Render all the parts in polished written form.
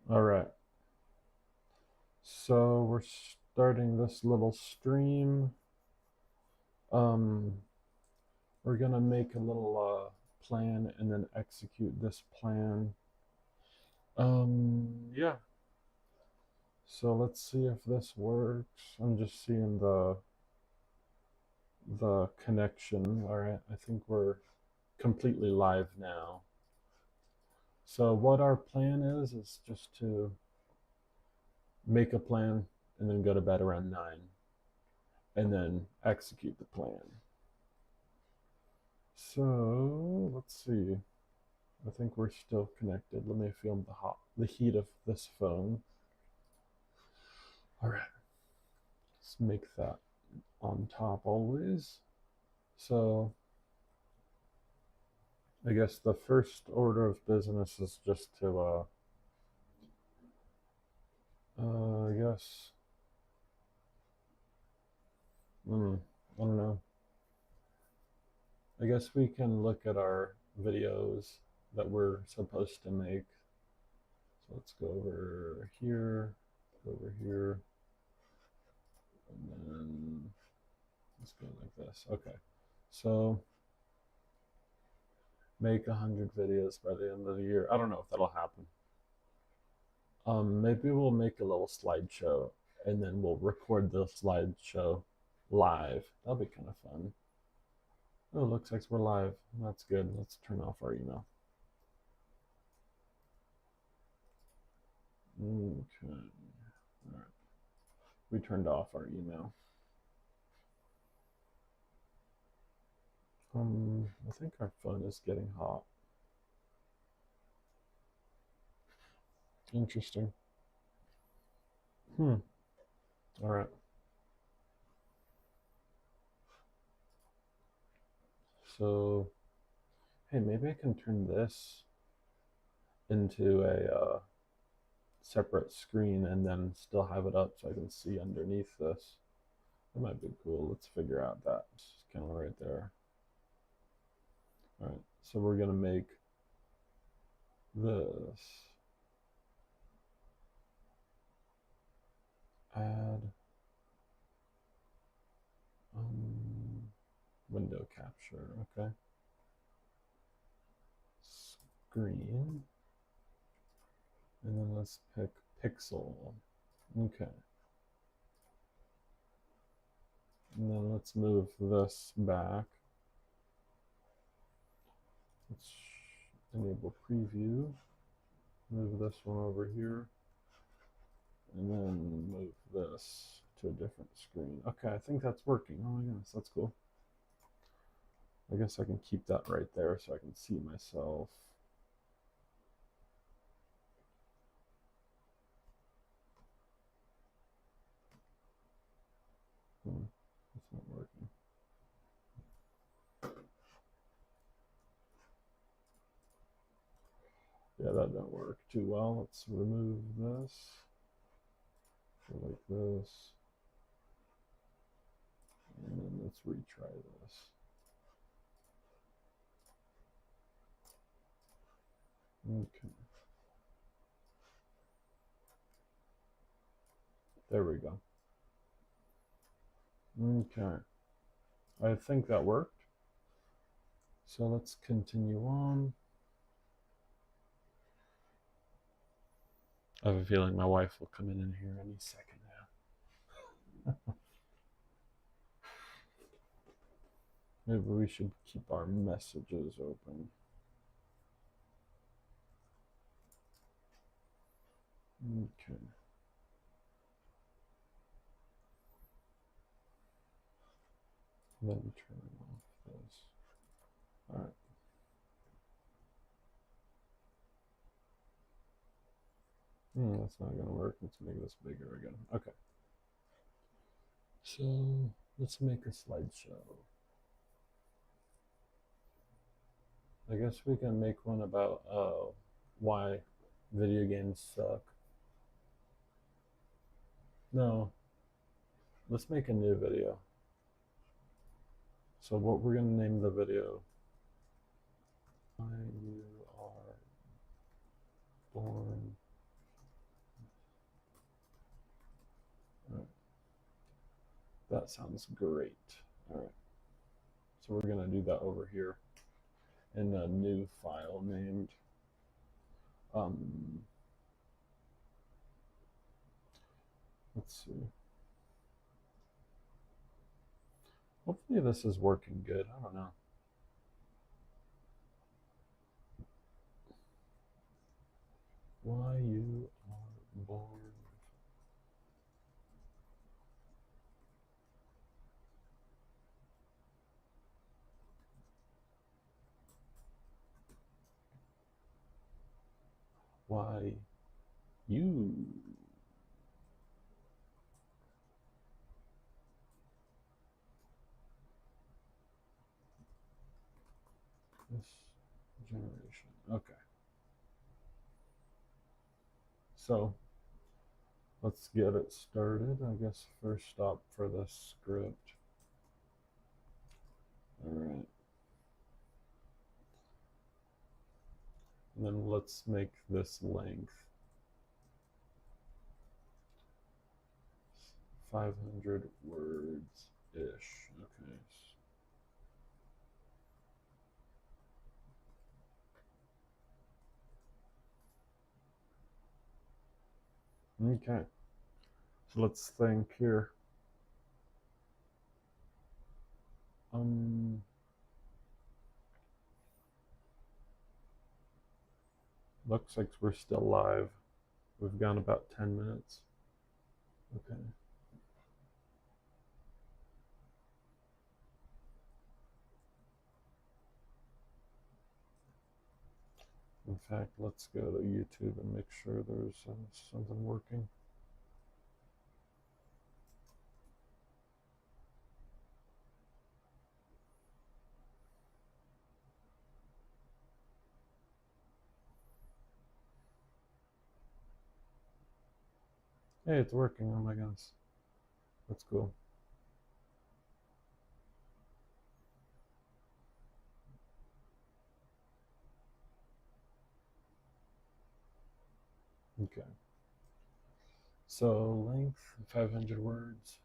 All right. So we're starting this little stream. Um, we're gonna make a little plan and then execute this plan. Yeah. So let's see if this works. I'm just seeing the connection. All right. I think we're completely live now. So what our plan is just to make a plan and then go to bed around 9 and then execute the plan. So let's see. I think we're still connected. Let me feel the heat of this phone. All right, let's make that on top always. So I guess the first order of business is just to I guess I don't know. I guess we can look at our videos that we're supposed to make. So let's go over here, and then let's go like this. Okay. So make 100 videos by the end of the year. I don't know if that'll happen. Maybe we'll make a little slideshow and then we'll record the slideshow live. That'll be kind of fun. Oh, it looks like we're live. That's good. Let's turn off our email. Okay. All right. We turned off our email. I think our phone is getting hot. Interesting. All right. So, hey, maybe I can turn this into a separate screen and then still have it up so I can see underneath this. That might be cool. Let's figure out that. It's kind of right there. All right, so we're gonna make this. Add window capture. Okay. Screen. And then let's pick pixel. Okay. And then let's move this back. Let's enable preview. Move this one over here. And then move this to a different screen. Okay, I think that's working. Oh my goodness, that's cool. I guess I can keep that right there so I can see myself. It's not working. Yeah, that didn't work too well. Let's remove this. Go like this. And then let's retry this. Okay. There we go. Okay. I think that worked. So let's continue on. I have a feeling my wife will come in here any second now. Maybe we should keep our messages open. Okay. Then turn off this. All right. That's not gonna work. Let's make this bigger again. Okay. So let's make a slideshow. I guess we can make one about why video games suck. No, let's make a new video. So what we're gonna name the video? Why you are born That sounds great. All right. So we're going to do that over here in a new file named um, let's see. Hopefully this is working good. I don't know. Why you are born. Why you. This generation. Okay. So let's get it started. I guess first stop for the script. All right. And then let's make this length 500 words ish. Okay. Okay. So let's think here. Looks like we're still live. We've gone about 10 minutes. Okay. In fact, let's go to YouTube and make sure there's something working. Hey, it's working. Oh my goodness. That's cool. Okay. So length 500 words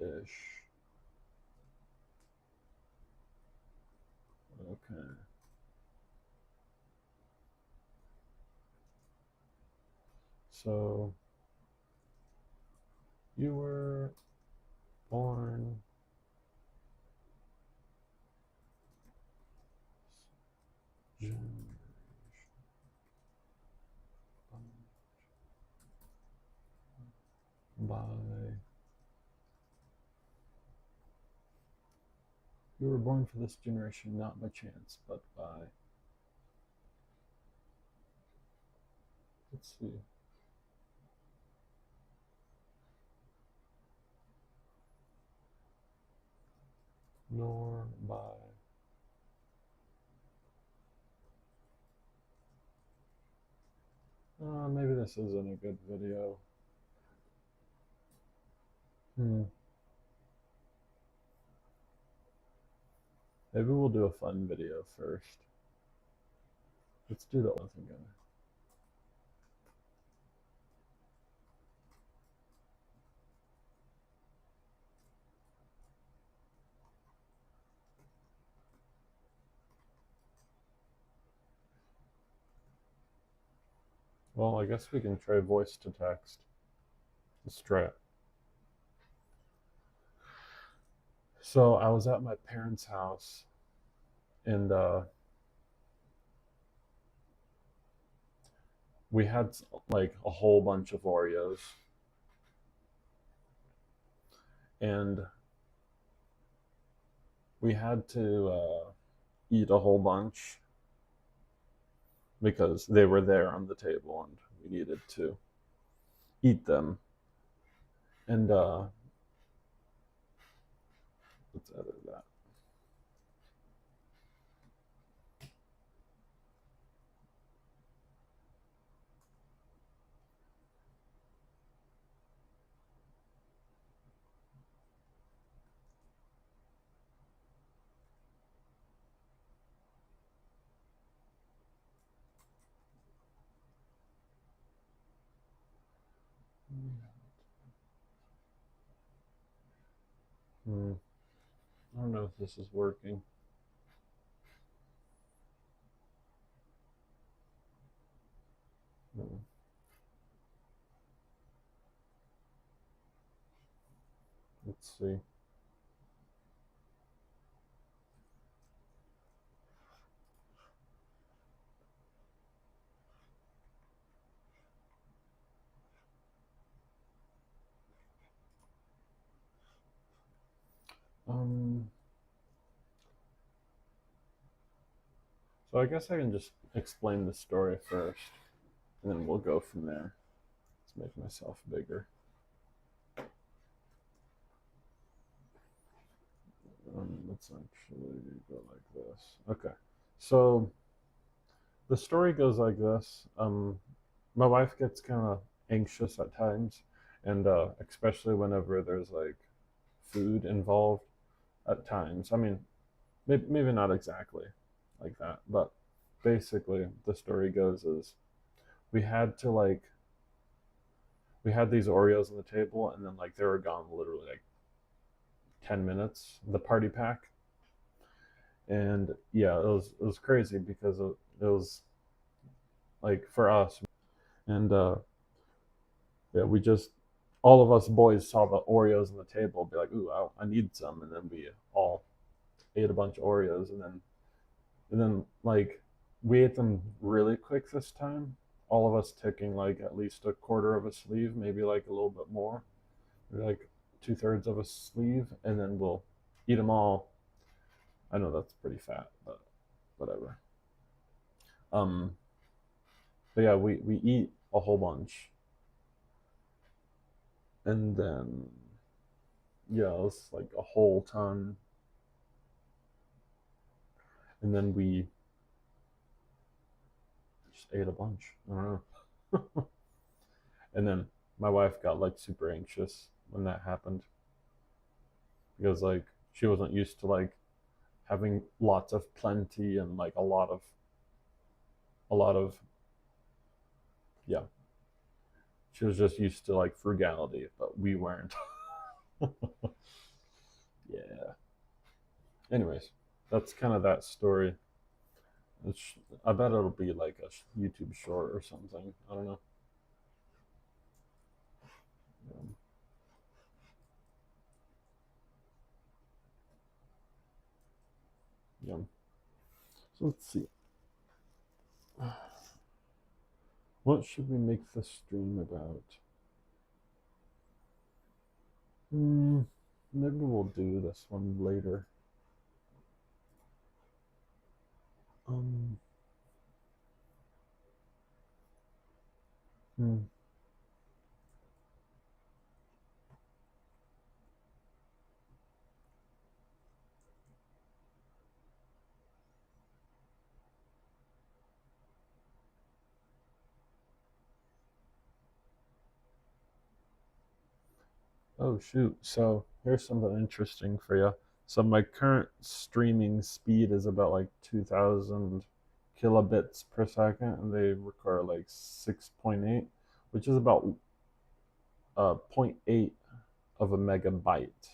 ish. Okay. So you were born generation by. You were born for this generation not by chance, but by. Let's see. Nor by. Maybe this isn't a good video. Maybe we'll do a fun video first. Let's do the other thing. Well, I guess we can try voice to text. Let's try it. So I was at my parents' house, and we had like a whole bunch of Oreos, and we had to eat a whole bunch because they were there on the table, and we needed to eat them. And let's edit that. Hmm. I don't know if this is working. Hmm. Let's see. Um, so I guess I can just explain the story first, and then we'll go from there. Let's make myself bigger. Let's actually go like this. Okay. So the story goes like this. My wife gets kind of anxious at times, and especially whenever there's like food involved at times. I mean, maybe not exactly like that, but basically the story goes is we had to like we had these Oreos on the table, and then like they were gone literally like 10 minutes. The party pack, and yeah, it was crazy because it was like for us, and yeah, we just all of us boys saw the Oreos on the table, be like, "Ooh, I need some," and then we all ate a bunch of Oreos, and then like we ate them really quick this time. All of us taking like at least a quarter of a sleeve, maybe like a little bit more, like 2/3 of a sleeve, and then we'll eat them all. I know that's pretty fat, but whatever. Um, but yeah, we eat a whole bunch, and then yeah, it's like a whole ton, and then we just ate a bunch. I don't know. And then my wife got like super anxious when that happened because like she wasn't used to like having lots of plenty and like a lot of yeah. She was just used to like frugality, but we weren't. Yeah. Anyways, that's kind of that story. It's, I bet it'll be like a YouTube short or something. I don't know. Um, yeah. So let's see. What should we make the stream about? Hmm, maybe we'll do this one later. Um, hmm. Oh shoot. So here's something interesting for you. So my current streaming speed is about like 2000 kilobits per second, and they require like 6.8, which is about zero point 0.8 of a megabyte.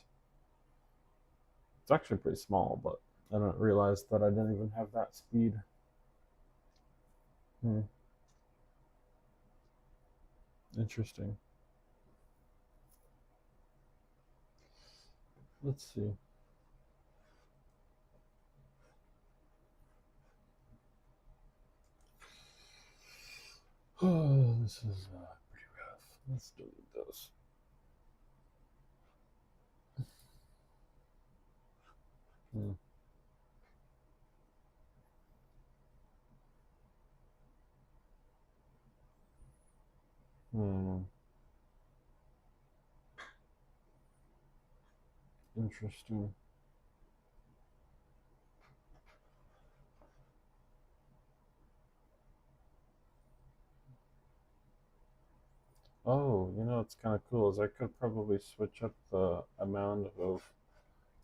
It's actually pretty small, but I didn't realize that I didn't even have that speed. Hmm, interesting. Let's see. Oh, this is pretty rough. Let's delete those. Hmm. Hmm. Interesting. Oh, it's kind of cool. Is I could probably switch up the amount of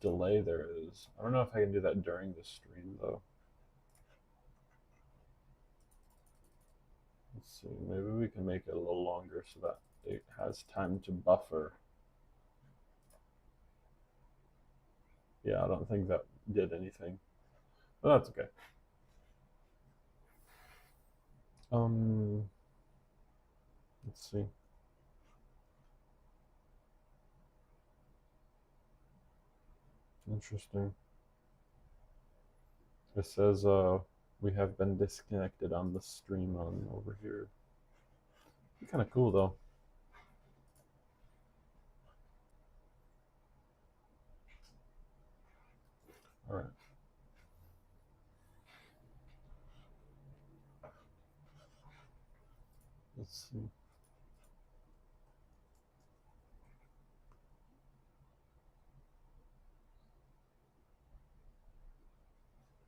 delay there is. I don't know if I can do that during the stream though. Let's see. Maybe we can make it a little longer so that it has time to buffer. Yeah, I don't think that did anything, but that's okay. Um, let's see. Interesting. It says we have been disconnected on the stream on over here. Kind of cool though. All right. Let's see.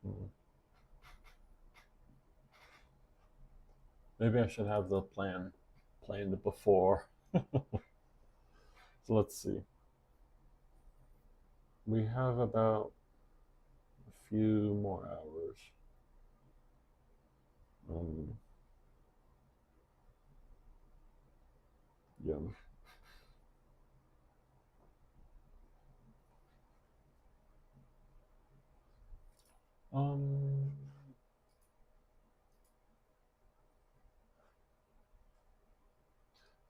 Hmm. Maybe I should have the plan planned before. So let's see. We have about a few more hours. Um, yeah. Um,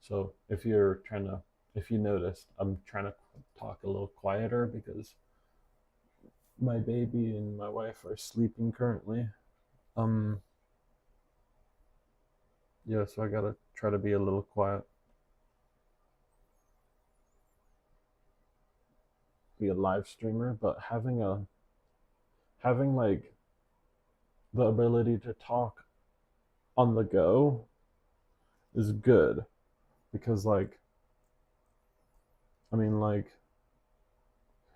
so if you noticed, I'm trying to talk a little quieter because my baby and my wife are sleeping currently. Um, yeah, so I gotta try to be a little quiet, be a live streamer, but having like the ability to talk on the go is good because like I mean like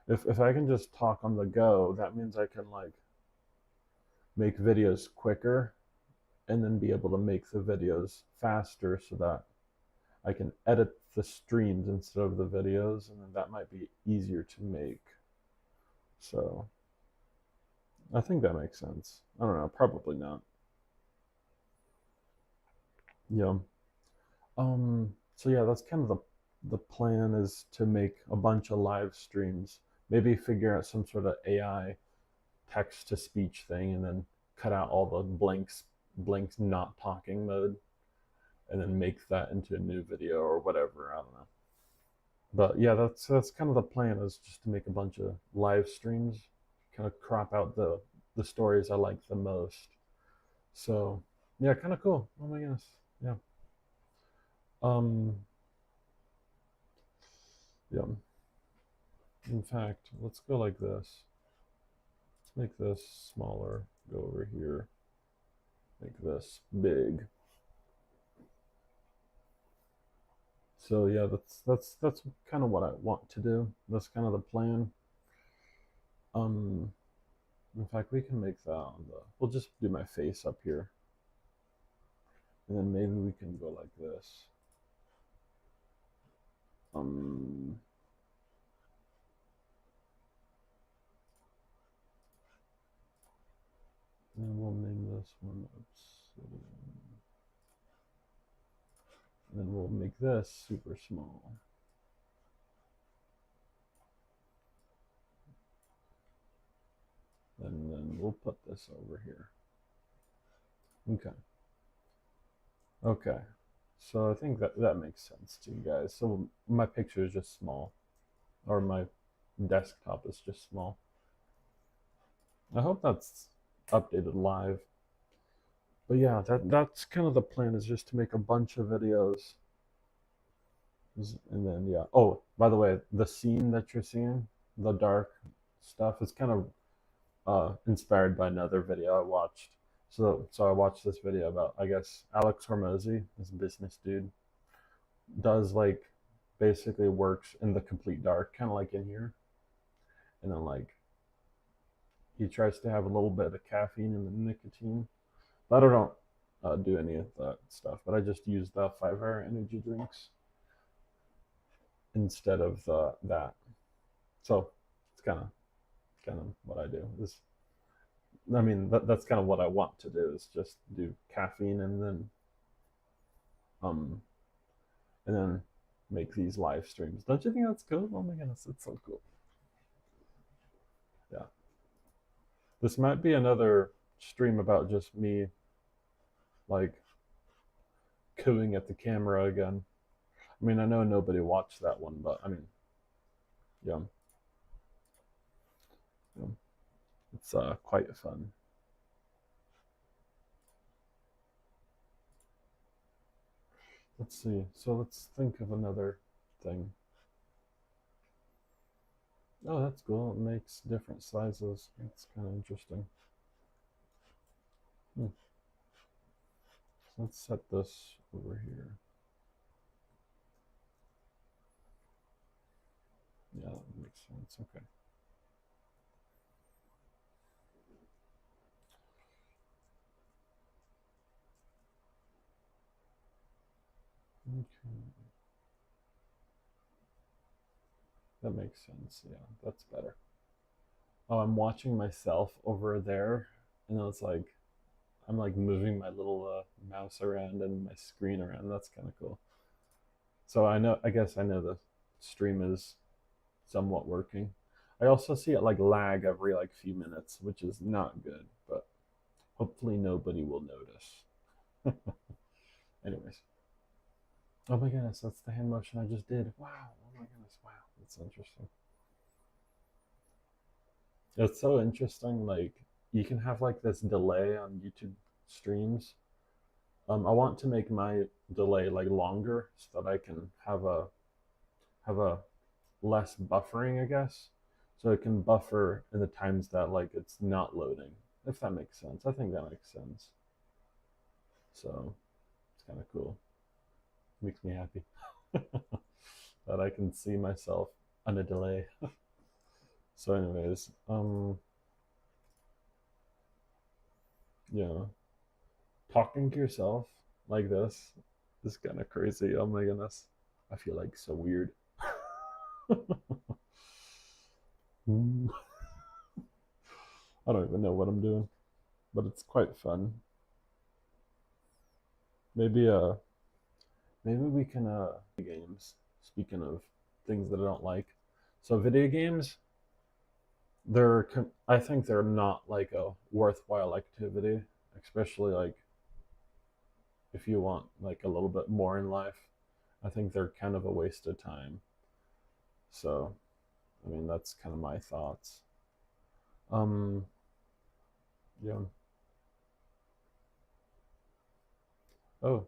if I can just talk on the go, that means I can like make videos quicker and then be able to make the videos faster so that I can edit the streams instead of the videos, and then that might be easier to make. So I think that makes sense. I don't know, probably not. Yeah. So yeah, that's kind of the plan is to make a bunch of live streams. Maybe figure out some sort of AI text to speech thing and then cut out all the blanks not talking mode and then make that into a new video or whatever. I don't know. But yeah, that's kind of the plan is just to make a bunch of live streams, kind of crop out the stories I like the most. So yeah, kind of cool. Oh my goodness. Yeah. Um yeah. In fact, let's go like this. Let's make this smaller. Go over here. Make this big. So yeah, that's kind of what I want to do. That's kind of the plan. Um, in fact, we can make that on the. We'll just do my face up here, and then maybe we can go like this. Um, and then we'll name this one obsidian. And then we'll make this super small. And then we'll put this over here. Okay. Okay. So I think that makes sense to you guys. So my picture is just small, or my desktop is just small. I hope that's updated live. But yeah, that's kind of the plan is just to make a bunch of videos. And then yeah. Oh, by the way, the scene that you're seeing, the dark stuff, is kind of inspired by another video I watched. So I watched this video about I guess Alex Hormozy, this business dude, does like basically works in the complete dark, kind of like in here, and then like he tries to have a little bit of caffeine and the nicotine. But I don't do any of that stuff. But I just use the 5 hour energy drinks instead of that. So it's kind of what I do. Is I mean that's kind of what I want to do is just do caffeine um and then make these live streams. Don't you think that's cool? Oh my goodness, it's so cool. This might be another stream about just me, like, cooing at the camera again. I mean, I know nobody watched that one, but I mean, yeah, yeah. It's quite fun. Let's see. So let's think of another thing. Oh, that's cool. It makes different sizes. That's kind of interesting. Hmm. So let's set this over here. Yeah, that makes sense. Okay. Okay. That makes sense. Yeah, that's better. Oh, I'm watching myself over there, and it's like I'm like moving my little mouse around and my screen around. That's kind of cool. So I know, I guess I know the stream is somewhat working. I also see it like lag every like few minutes, which is not good, but hopefully nobody will notice. Anyways. Oh my goodness, that's the hand motion I just did. Wow. Oh my goodness. Wow. That's interesting. It's so interesting. Like you can have like this delay on YouTube streams. I want to make my delay like longer so that I can have a less buffering, I guess. So it can buffer in the times that like it's not loading. If that makes sense. I think that makes sense. So it's kind of cool. Makes me happy that I can see myself on a delay. So anyways, yeah, talking to yourself like this is kind of crazy. Oh my goodness. I feel like so weird. I don't even know what I'm doing, but it's quite fun. Maybe maybe we can games. Speaking of things that I don't like. So video games, I think they're not like a worthwhile activity, especially like if you want like a little bit more in life. I think they're kind of a waste of time. So, I mean, that's kind of my thoughts. Um, yeah. Oh,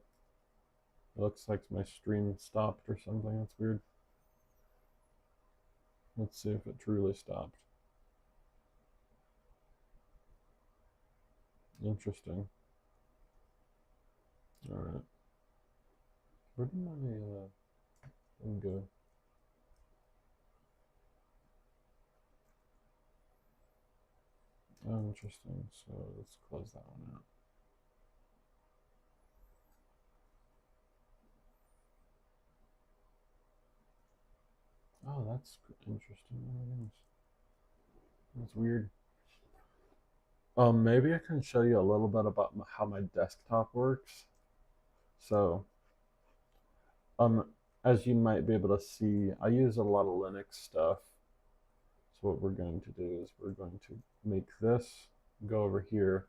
it looks like my stream stopped or something. That's weird. Let's see if it truly stopped. Interesting. All right. Where did my thing go? Oh, interesting. So let's close that one out. Oh, that's interesting. Oh my goodness. That's weird. Maybe I can show you a little bit about how my desktop works. So, um, as you might be able to see, I use a lot of Linux stuff. So what we're going to do is we're going to make this go over here,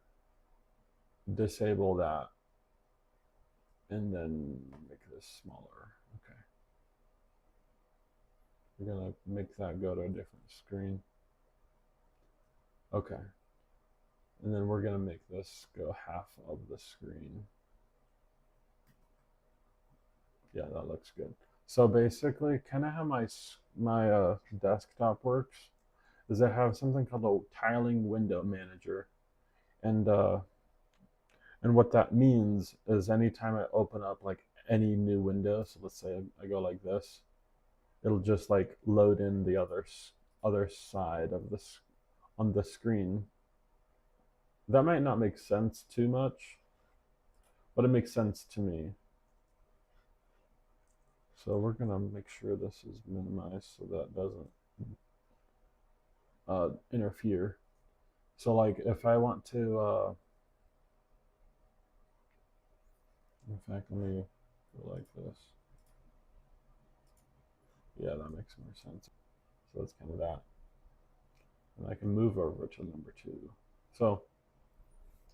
disable that, and then make this smaller. Okay. We're gonna make that go to a different screen. Okay. And then we're gonna make this go half of the screen. Yeah, that looks good. So basically, kind of how my desktop works is I have something called a tiling window manager, and what that means is anytime I open up like any new window, so let's say I go like this, it'll just like load in the other side of this on the screen. That might not make sense too much, but it makes sense to me. So we're gonna make sure this is minimized so that doesn't interfere. So like if I want to, in fact, let me go like this. Yeah, that makes more sense. So that's kind of that. And I can move over to number two. So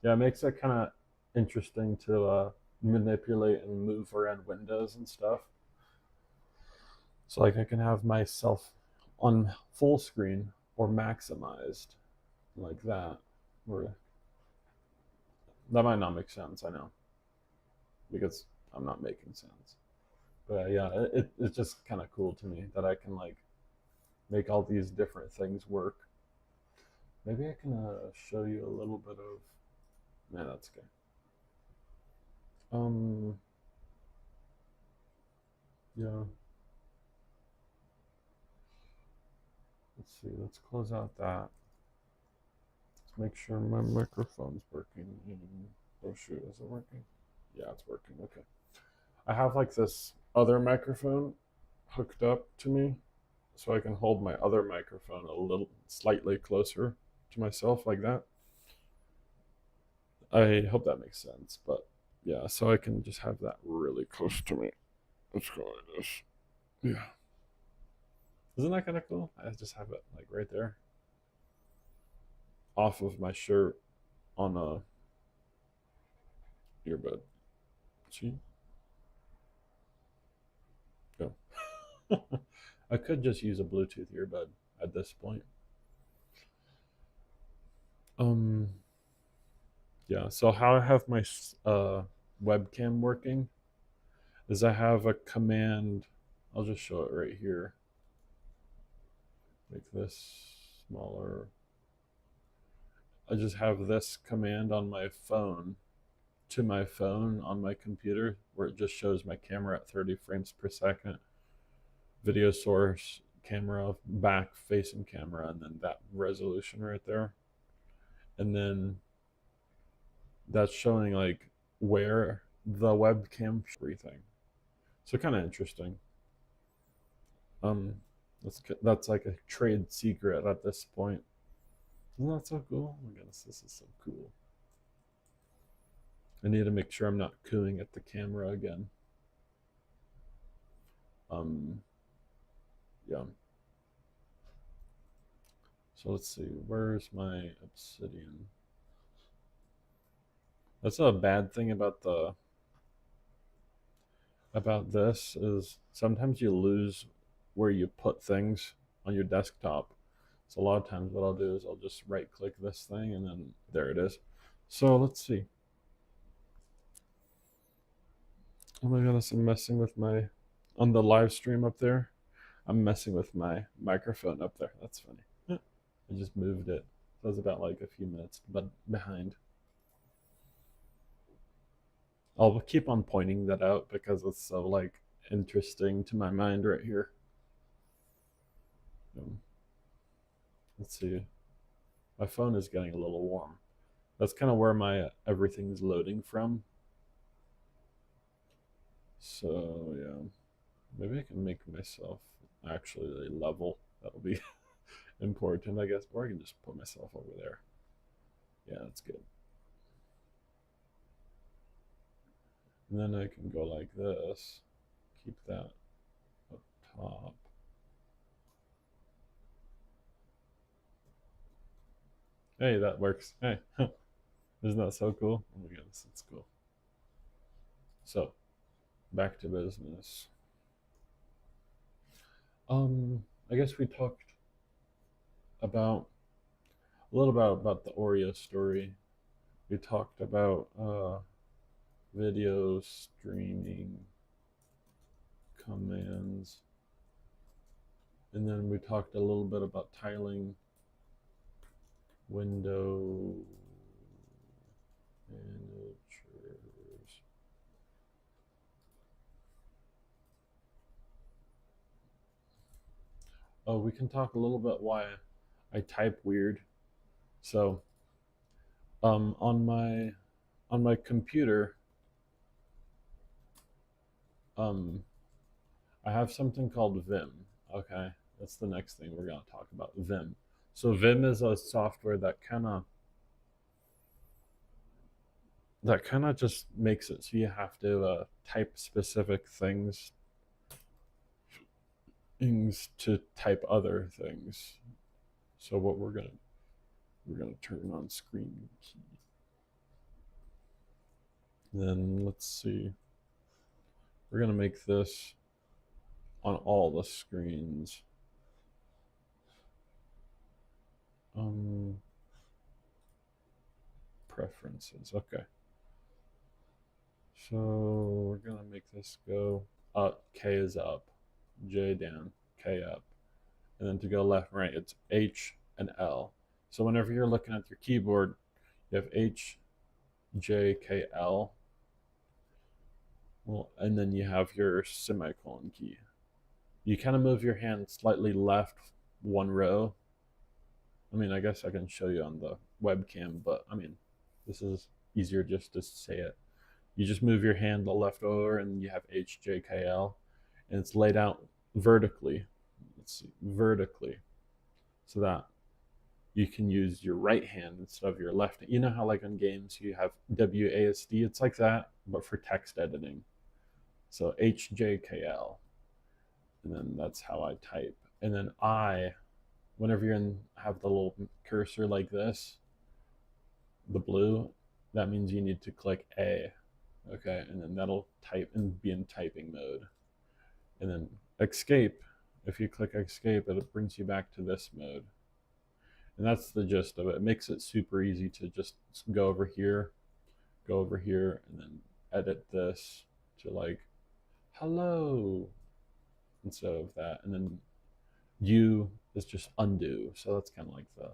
yeah, it makes it kind of interesting to manipulate and move around windows and stuff. So like I can have myself on full screen or maximized like that. Or that might not make sense, I know, because I'm not making sense. But yeah, it's just kind of cool to me that I can like make all these different things work. Maybe I can show you a little bit of. Nah, that's okay. Um, yeah. Let's see. Let's close out that. Let's make sure my microphone's working. Oh shoot, is it working? Yeah, it's working. Okay. I have like this other microphone hooked up to me, so I can hold my other microphone a little slightly closer to myself like that. I hope that makes sense, but yeah, so I can just have that really close to me. Let's go like this. Yeah. Isn't that kind of cool? I just have it like right there off of my shirt on a earbud. See? Go. I could just use a Bluetooth earbud at this point. Um, yeah, so how I have my webcam working is I have a command. I'll just show it right here. Make this smaller. I just have this command on my phone to my phone on my computer where it just shows my camera at 30 frames per second, video source, camera, back facing camera, and then that resolution right there. And then that's showing like where the webcam everything. So kind of interesting. Um, that's like a trade secret at this point. Isn't that so cool? Oh my goodness, this is so cool. I need to make sure I'm not cooing at the camera again. Um, yeah. So let's see, where's my obsidian? That's a bad thing about this is sometimes you lose where you put things on your desktop. So a lot of times what I'll do is I'll just right click this thing and then there it is. So let's see. Oh my goodness, I'm messing with my on the live stream up there. I'm messing with my microphone up there. That's funny. I just moved it. So I was about like a few minutes but behind. I'll keep on pointing that out because it's so like interesting to my mind right here. Um, let's see. My phone is getting a little warm. That's kind of where my everything's loading from. So yeah, maybe I can make myself actually level. That'll be important, I guess. Or I can just put myself over there. Yeah, that's good. And then I can go like this. Keep that up top. Hey, that works. Hey, isn't that so cool? Oh my goodness, that's cool. So, back to business. I guess we talked about a little about the Oreo story. We talked about video streaming commands, and then we talked a little bit about tiling window managers. Oh, we can talk a little bit why I type weird. So, on my computer, um, I have something called Vim. Okay, that's the next thing we're gonna talk about. Vim. So Vim is a software that kind of just makes it so you have to type specific things to type other things. So what we're going to turn on screen key. Then let's see. We're going to make this on all the screens. Preferences. Okay. So we're going to make this go up. K is up, J down, K up. And then to go left and right, it's H and L. So whenever you're looking at your keyboard, you have H, J, K, L. Well, and then you have your semicolon key. You kind of move your hand slightly left one row. I mean, I guess I can show you on the webcam, but I mean, this is easier just to say it. You just move your hand the left over and you have H, J, K, L, and it's laid out vertically. Let's see, vertically, so that you can use your right hand instead of your left. You know how like on games you have WASD? It's like that, but for text editing. So H, J, K, L. And then that's how I type. And then I, whenever you're in, have the little cursor like this, the blue, that means you need to click A. Okay, and then that'll type and be in typing mode. And then escape, if you click escape, it brings you back to this mode. And that's the gist of it. It makes it super easy to just go over here, and then edit this to like, hello, instead of that. And then U is just undo. So that's kind of like the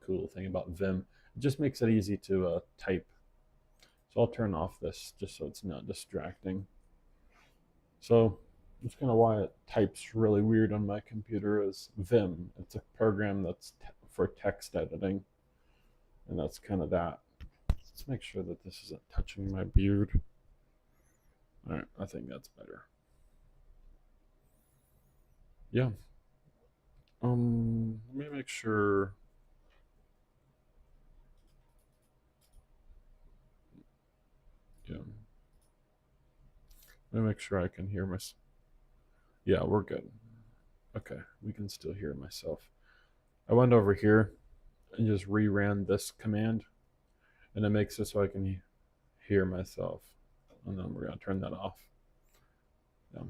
cool thing about Vim. It just makes it easy to type. So I'll turn off this just so it's not distracting. So that's kind of why it types really weird on my computer is Vim. It's a program that's for text editing. And that's kind of that. Let's make sure that this isn't touching my beard. All right, I think that's better. Yeah. Let me make sure. Yeah. Let me make sure I can hear myself. Yeah, we're good. Okay, we can still hear myself. I went over here and just reran this command, and it makes it so I can hear myself. And then we're gonna turn that off. Yeah.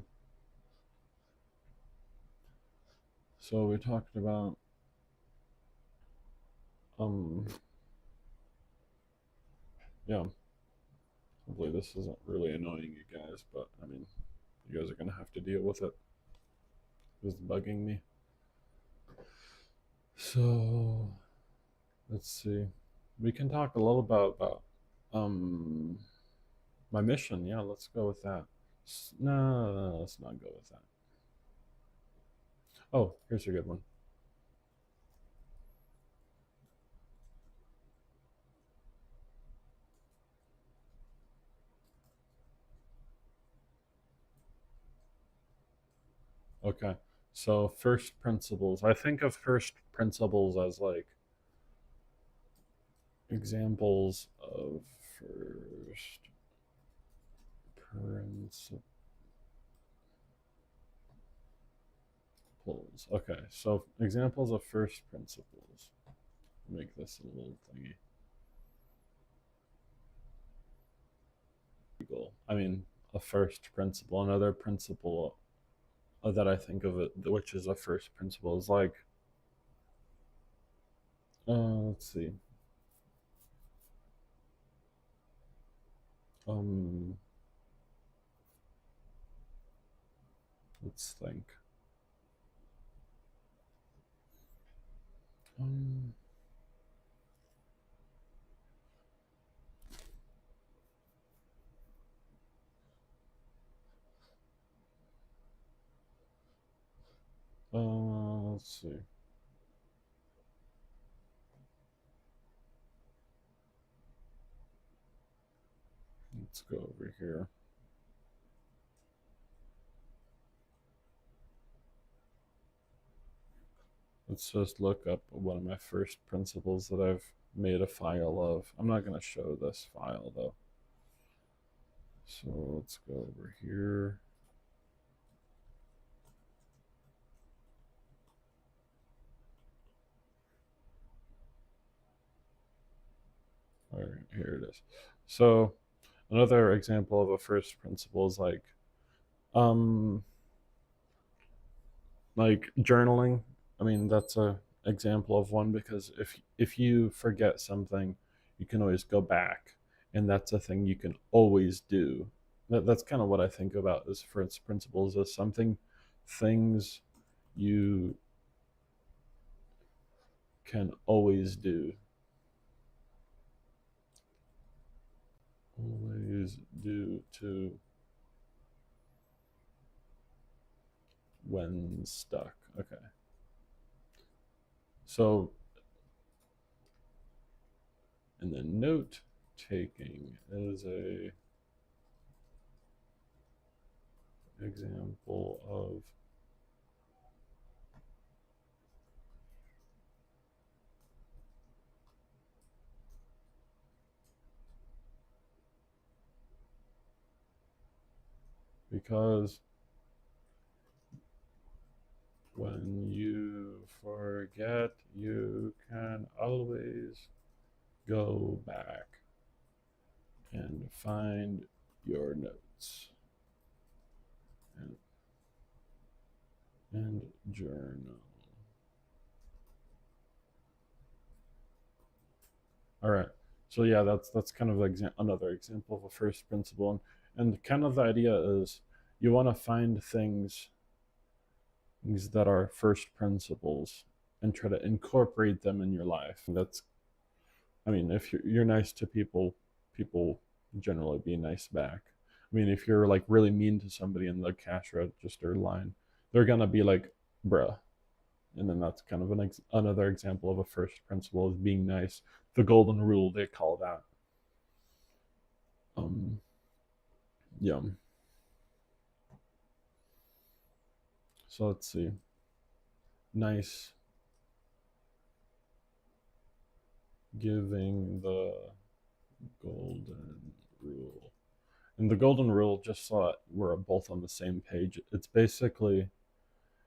So we talked about yeah. Hopefully this isn't really annoying you guys, but I mean, you guys are gonna have to deal with it. It's bugging me. So let's see. We can talk a little about my mission. Yeah, let's go with that. No, let's not go with that. Oh, here's a good one. Okay. So first principles. I think of first principles as like examples of first principles. Okay, so examples of first principles. Make this a little thingy. I mean, a first principle. Another principle that I think of it, which is a first principle, is like, let's see. Let's think. Let's see. Let's go over here. Let's just look up one of my first principles that I've made a file of. I'm not going to show this file though. So let's go over here. it is. So another example of a first principle is um like journaling. I mean, that's a example of one because if you forget something, you can always go back, and that's a thing you can always do. That's kind of what I think about as first principles as something things you can always do. Always do to when stuck. Okay. So, and then note taking is a example of because when you forget, you can always go back and find your notes and, and journal. All right. So yeah, that's kind of another example of a first principle, and kind of the idea is you want to find things that are first principles and try to incorporate them in your life. That's, I mean, if you're nice to people, people generally be nice back. I mean, if you're like really mean to somebody in the cash register line, they're gonna be like, bruh. And then that's kind of another example of a first principle of being nice. The golden rule, they call that. Um, yeah. So let's see. Nice giving the golden rule. And the golden rule, just so that we're both on the same page, it's basically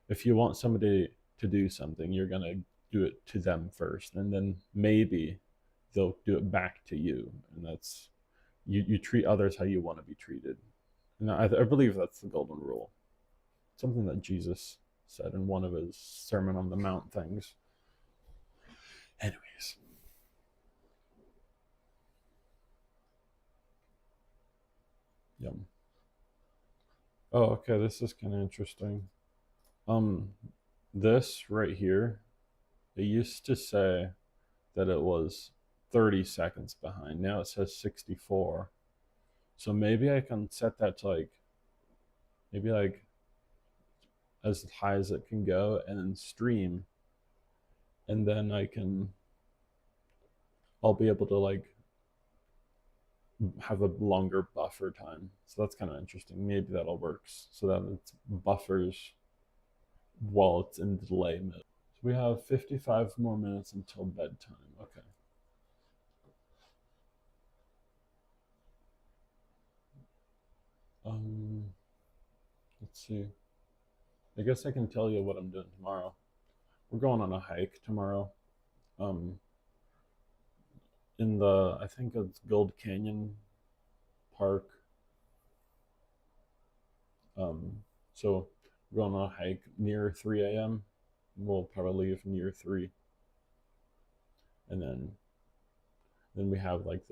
if you want somebody to do something, you're going to do it to them first, and then maybe they'll do it back to you. And that's, you treat others how you want to be treated. And I believe that's the golden rule. Something that Jesus said in one of his Sermon on the Mount things. Anyways. Yep. Oh, okay. This is kind of interesting. Um, this right here, it used to say that it was 30 seconds behind. Now it says 64. So maybe I can set that to maybe as high as it can go and then stream. And then I'll be able to have a longer buffer time. So that's kind of interesting. Maybe that'll work so that it buffers while it's in delay mode. So we have 55 more minutes until bedtime. Okay. Um, let's see. I guess I can tell you what I'm doing tomorrow. We're going on a hike tomorrow. Um, in the, I think it's Gold Canyon Park. So we're going on a hike near 3 a.m. We'll probably leave near 3, and then we have like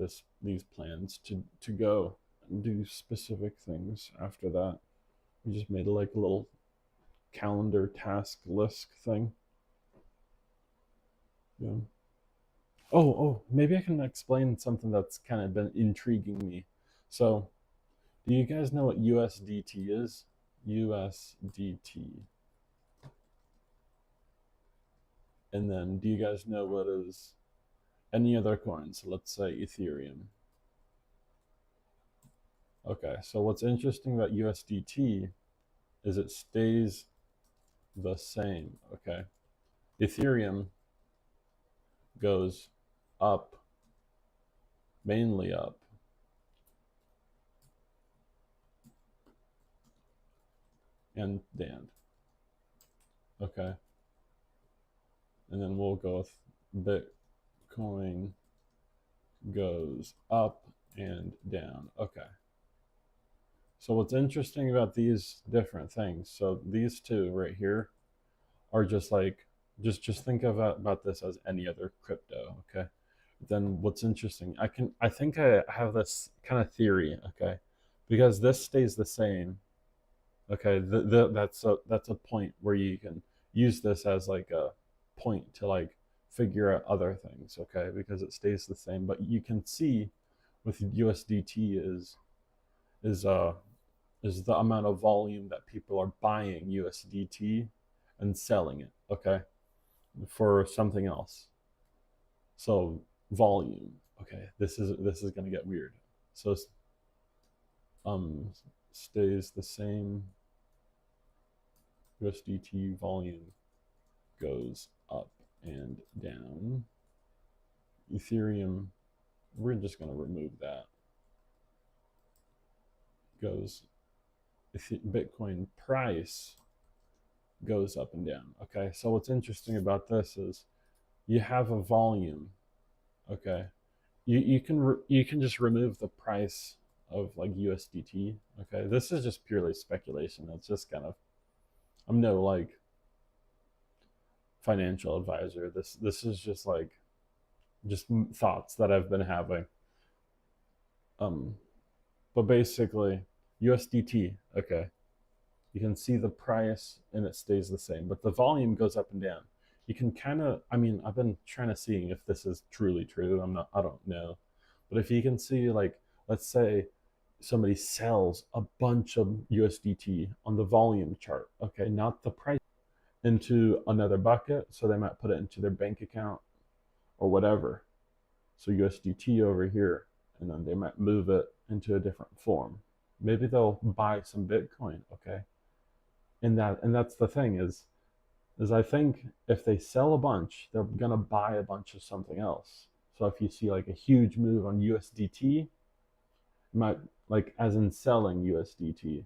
these plans to go and do specific things after that. We just made like a little calendar task list thing. Yeah. Oh, maybe I can explain something that's kind of been intriguing me. So, do you guys know what USDT is? USDT. And then, do you guys know what is any other coins? Let's say Ethereum. Okay, so what's interesting about USDT is it stays the same. Okay, Ethereum goes up, mainly up, and down. Okay, and then we'll go with Bitcoin goes up and down. Okay. So what's interesting about these different things? So these two right here are just like just think about this as any other crypto, okay? Then what's interesting, I think I have this kind of theory, okay? Because this stays the same, okay? That's a point where you can use this as like a point to like figure out other things, okay? Because it stays the same, but you can see with USDT is uh is the amount of volume that people are buying USDT and selling it, okay, for something else. So volume, okay, this is gonna get weird. So um stays the same. USDT volume goes up and down. Ethereum, we're just gonna remove that. Goes Bitcoin price goes up and down. Okay, so what's interesting about this is you have a volume. Okay, you can just remove the price of like USDT. Okay, this is just purely speculation. It's just kind of, I'm no like financial advisor. This is just like just thoughts that I've been having. Um, but basically USDT. Okay, you can see the price and it stays the same, but the volume goes up and down. You can kind of, I mean, I've been trying to see if this is truly true. I don't know. But if you can see, like, let's say somebody sells a bunch of USDT on the volume chart, okay, not the price, into another bucket. So they might put it into their bank account or whatever. So USDT over here, and then they might move it into a different form. Maybe they'll buy some Bitcoin, okay? And that's the thing is I think if they sell a bunch, they're gonna buy a bunch of something else. So if you see like a huge move on USDT, it might, like as in selling USDT,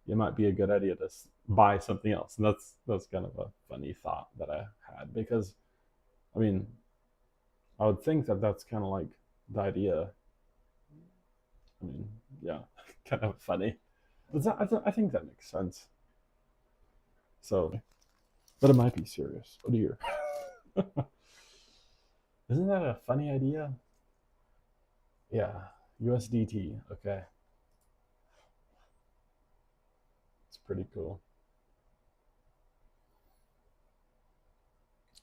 it might be a good idea to buy something else. And that's kind of a funny thought that I had because I mean I would think that that's kind of like the idea. I mean, yeah, kind of funny. I think that makes sense. So, but it might be serious. Oh dear. Isn't that a funny idea? Yeah, USDT. Okay, it's pretty cool.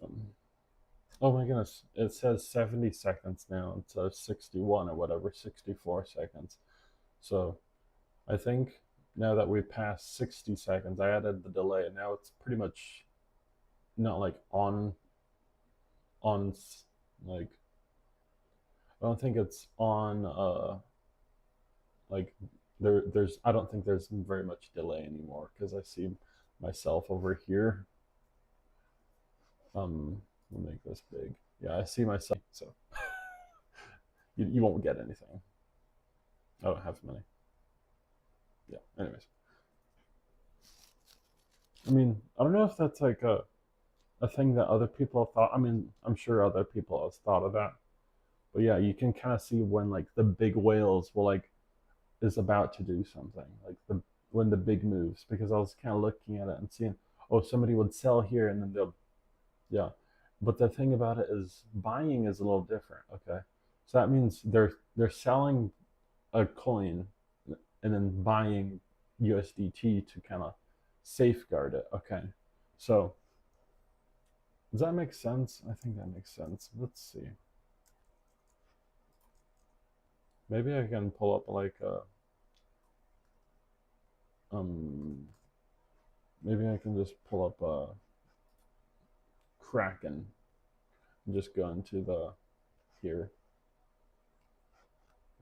Um, oh my goodness, it says 70 seconds now. It says 61 or whatever, 64 seconds. So I think now that we passed 60 seconds, I added the delay, and now it's pretty much not like on like I don't think it's on like there's I don't think there's very much delay anymore because I see myself over here. We'll make this big. Yeah, I see myself. So you won't get anything. I don't have money. Yeah. Anyways, I mean, I don't know if that's like a thing that other people have thought. I mean, I'm sure other people have thought of that. But yeah, you can kind of see when like the big whales will like is about to do something, like the when the big moves. Because I was kind of looking at it and seeing, oh, somebody would sell here and then they'll, yeah. But the thing about it is buying is a little different. Okay, so that means they're selling a coin and then buying USDT to kind of safeguard it. Okay, so does that make sense? I think that makes sense. Let's see. Maybe I can pull up like a um. Maybe I can just pull up a Kraken and just go into the here,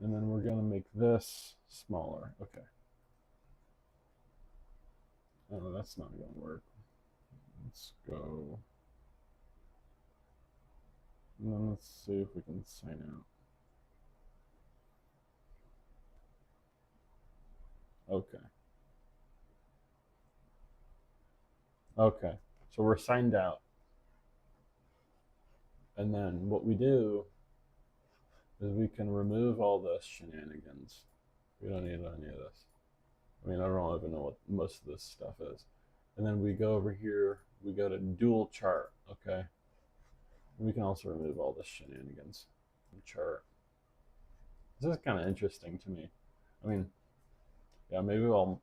and then we're gonna make this smaller. Okay. Oh, that's not gonna work. Let's go. And then let's see if we can sign out. Okay. Okay. So we're signed out. And then what we do is we can remove all the shenanigans. We don't need any of this. I mean, I don't even know what most of this stuff is. And then we go over here, we go to dual chart, okay? And we can also remove all the shenanigans from chart. This is kind of interesting to me. I mean, yeah, maybe I'll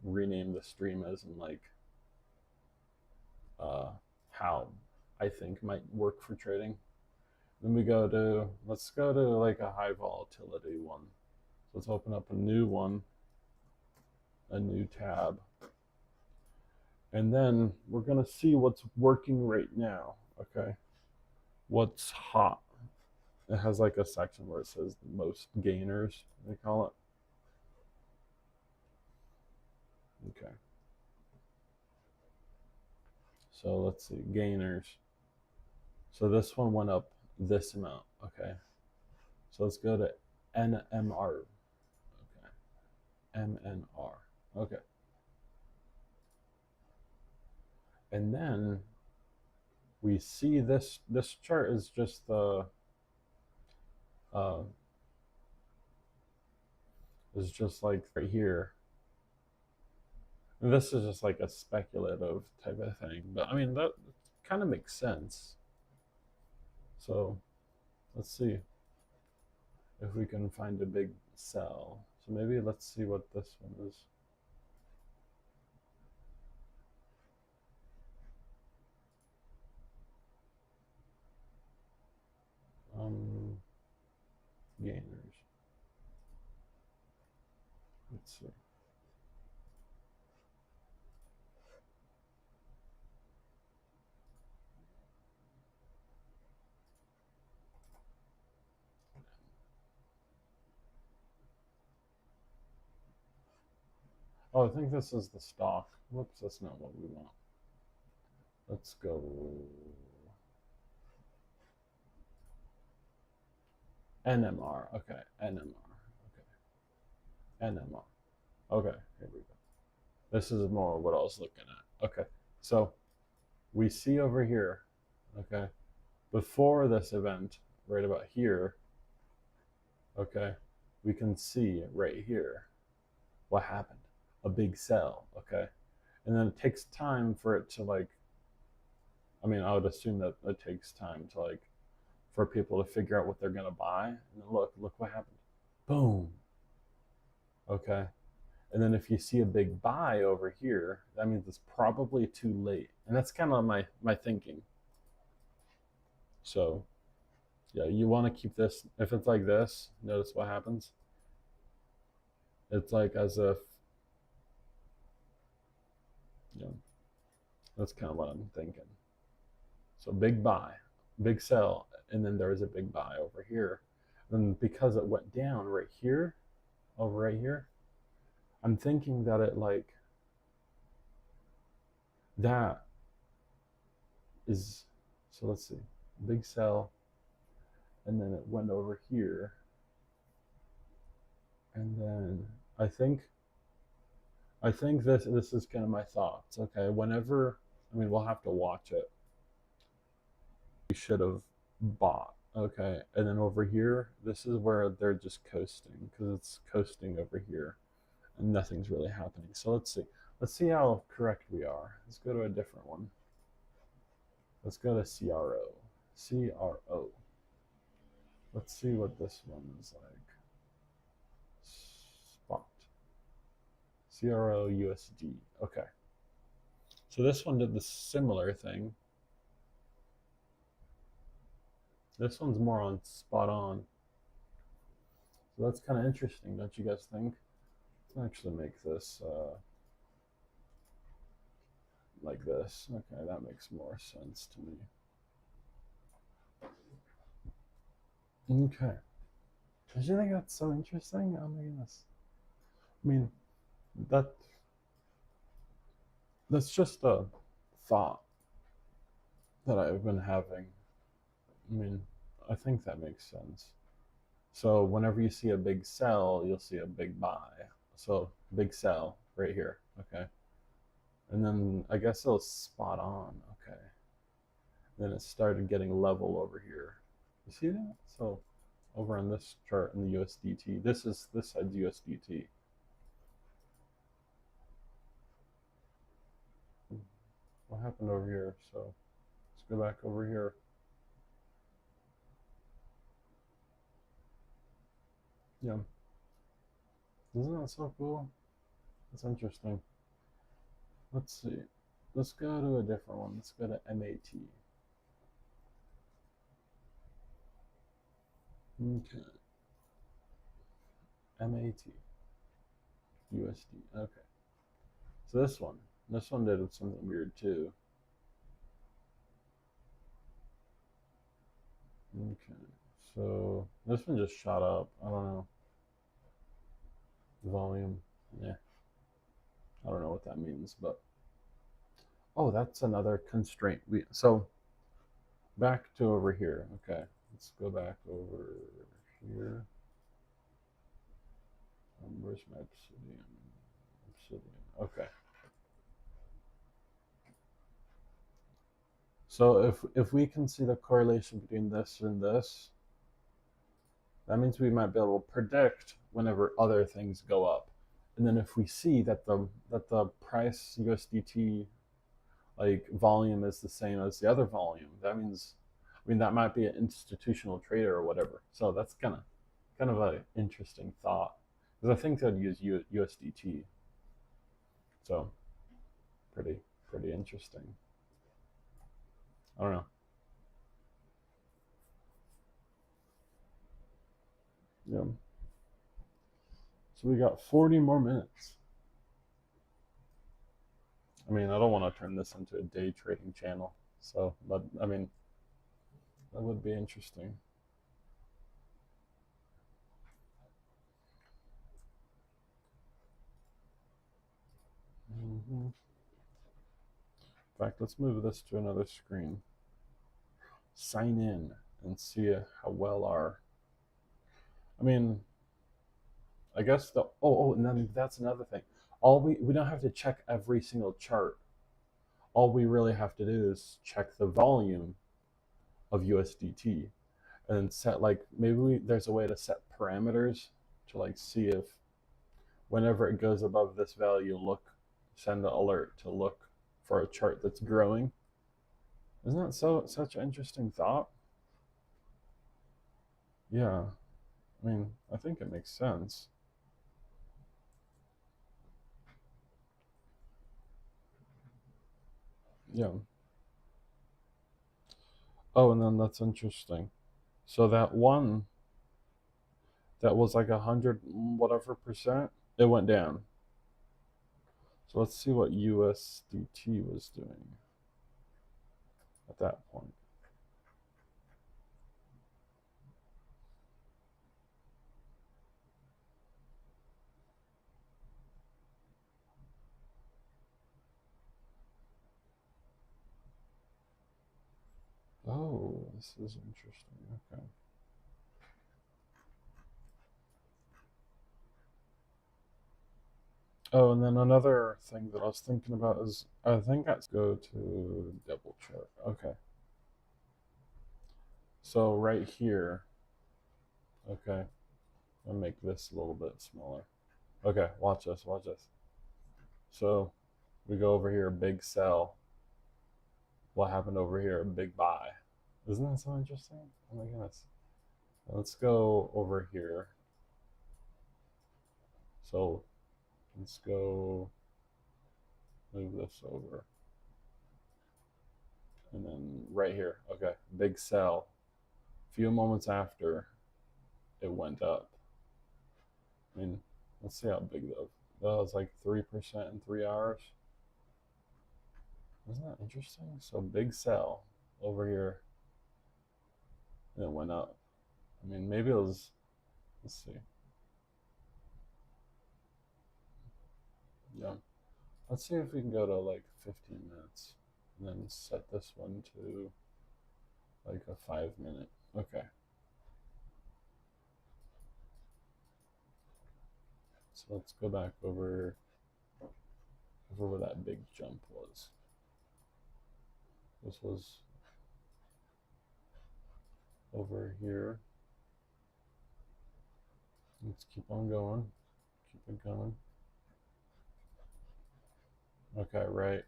rename the stream as in like how I think might work for trading. Then we go to, let's go to like a high volatility one. So let's open up a new one, a new tab. And then we're gonna see what's working right now, okay? What's hot. It has like a section where it says the most gainers, they call it. Okay. So let's see, gainers. So this one went up this amount, okay? So let's go to NMR. Okay. MNR. Okay. And then we see this chart is just the is just like right here. And this is just like a speculative type of thing, but I mean that kind of makes sense. So let's see if we can find a big sell. So maybe let's see what this one is. Gainers. Let's see. Oh, I think this is the stock. Whoops, that's not what we want. Let's go NMR. Okay, NMR. Okay, NMR. Okay, here we go. This is more what I was looking at. Okay, so we see over here, okay, before this event, right about here, okay, we can see right here what happened. A big sell, okay? And then it takes time for it to like, I mean, I would assume that it takes time to like, for people to figure out what they're gonna buy. And look what happened. Boom. Okay. And then if you see a big buy over here, that means it's probably too late. And that's kind of my thinking. So yeah, you want to keep this, if it's like this, notice what happens. It's like as if, you know, that's kind of what I'm thinking. So big buy, big sell, and then there is a big buy over here. And because it went down right here, over right here, I'm thinking that it like, that is, so let's see, big sell, and then it went over here. And then I think this is kind of my thoughts. Okay, whenever, I mean, we'll have to watch it. We should have bought. Okay, and then over here, this is where they're just coasting because it's coasting over here, and nothing's really happening. So let's see. Let's see how correct we are. Let's go to a different one. Let's go to CRO. CRO. Let's see what this one is like. Spot. CRO USD. Okay. So this one did the similar thing. This one's more on spot on. So that's kind of interesting, don't you guys think? Let's actually make this like this. Okay, that makes more sense to me. Okay. Don't you think that's so interesting? Oh my goodness. I mean, that's just a thought that I've been having. I mean, I think that makes sense. So whenever you see a big sell, you'll see a big buy. So big sell right here, okay? And then I guess it was spot on, okay? Then it started getting level over here. You see that? So over on this chart in the USDT, this side's USDT. What happened over here? So let's go back over here. Yeah. Isn't that so cool? That's interesting. Let's see. Let's go to a different one. Let's go to MAT. Okay. MAT. USD. Okay. So this one did something weird too. Okay. So this one just shot up. I don't know. Volume. Yeah. I don't know what that means, but oh, that's another constraint. So back to over here. Okay. Let's go back over here. Where's my obsidian? Obsidian. Okay. So if we can see the correlation between this and this, that means we might be able to predict whenever other things go up. And then if we see that the price USDT like volume is the same as the other volume, that means that might be an institutional trader or whatever. So that's kind of an interesting thought because I think they'd use USDT. So pretty interesting. I don't know. Yeah. So we got 40 more minutes. I mean, I don't want to turn this into a day trading channel. So, but I mean, that would be interesting. In fact, let's move this to another screen. Sign in and see how well our. I mean, I guess and then that's another thing. All we don't have to check every single chart. All we really have to do is check the volume of USDT and set like there's a way to set parameters to like see if whenever it goes above this value, send an alert to look for a chart that's growing. Isn't that such an interesting thought? Yeah, I mean, I think it makes sense. Yeah. Oh, and then that's interesting. So that one that was like 100 whatever percent, it went down. So let's see what USDT was doing at that point. Oh, this is interesting. Okay. Oh, and then another thing that I was thinking about is I think let's go to double chart. Okay. So right here, okay, I'll make this a little bit smaller. Okay, watch this, watch this. So we go over here, big sell. What happened over here? Big buy. Isn't that so interesting? Oh my goodness. Let's go over here. So let's go move this over. And then right here, okay, big sell. A few moments after it went up. I mean, let's see how big that was like 3% in 3 hours. Isn't that interesting? So big sell over here and it went up. I mean, maybe it was, let's see. Yeah. Let's see if we can go to like 15 minutes and then set this one to like a 5 minute. Okay. So let's go back over where that big jump was. This was over here. Let's keep on going. Keep it going. Okay, right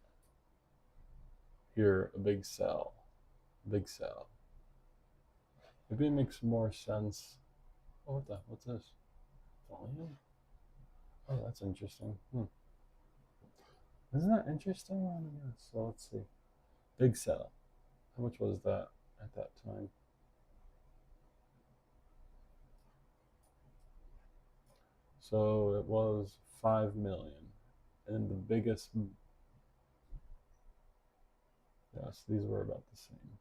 here, a big sell. Big sell. Maybe it makes more sense. Oh, what the? What's this? Volume? Oh, that's interesting. Isn't that interesting? Oh, yeah. So let's see. Big sell. How much was that at that time? So it was 5 million. And the biggest, yes, these were about the same.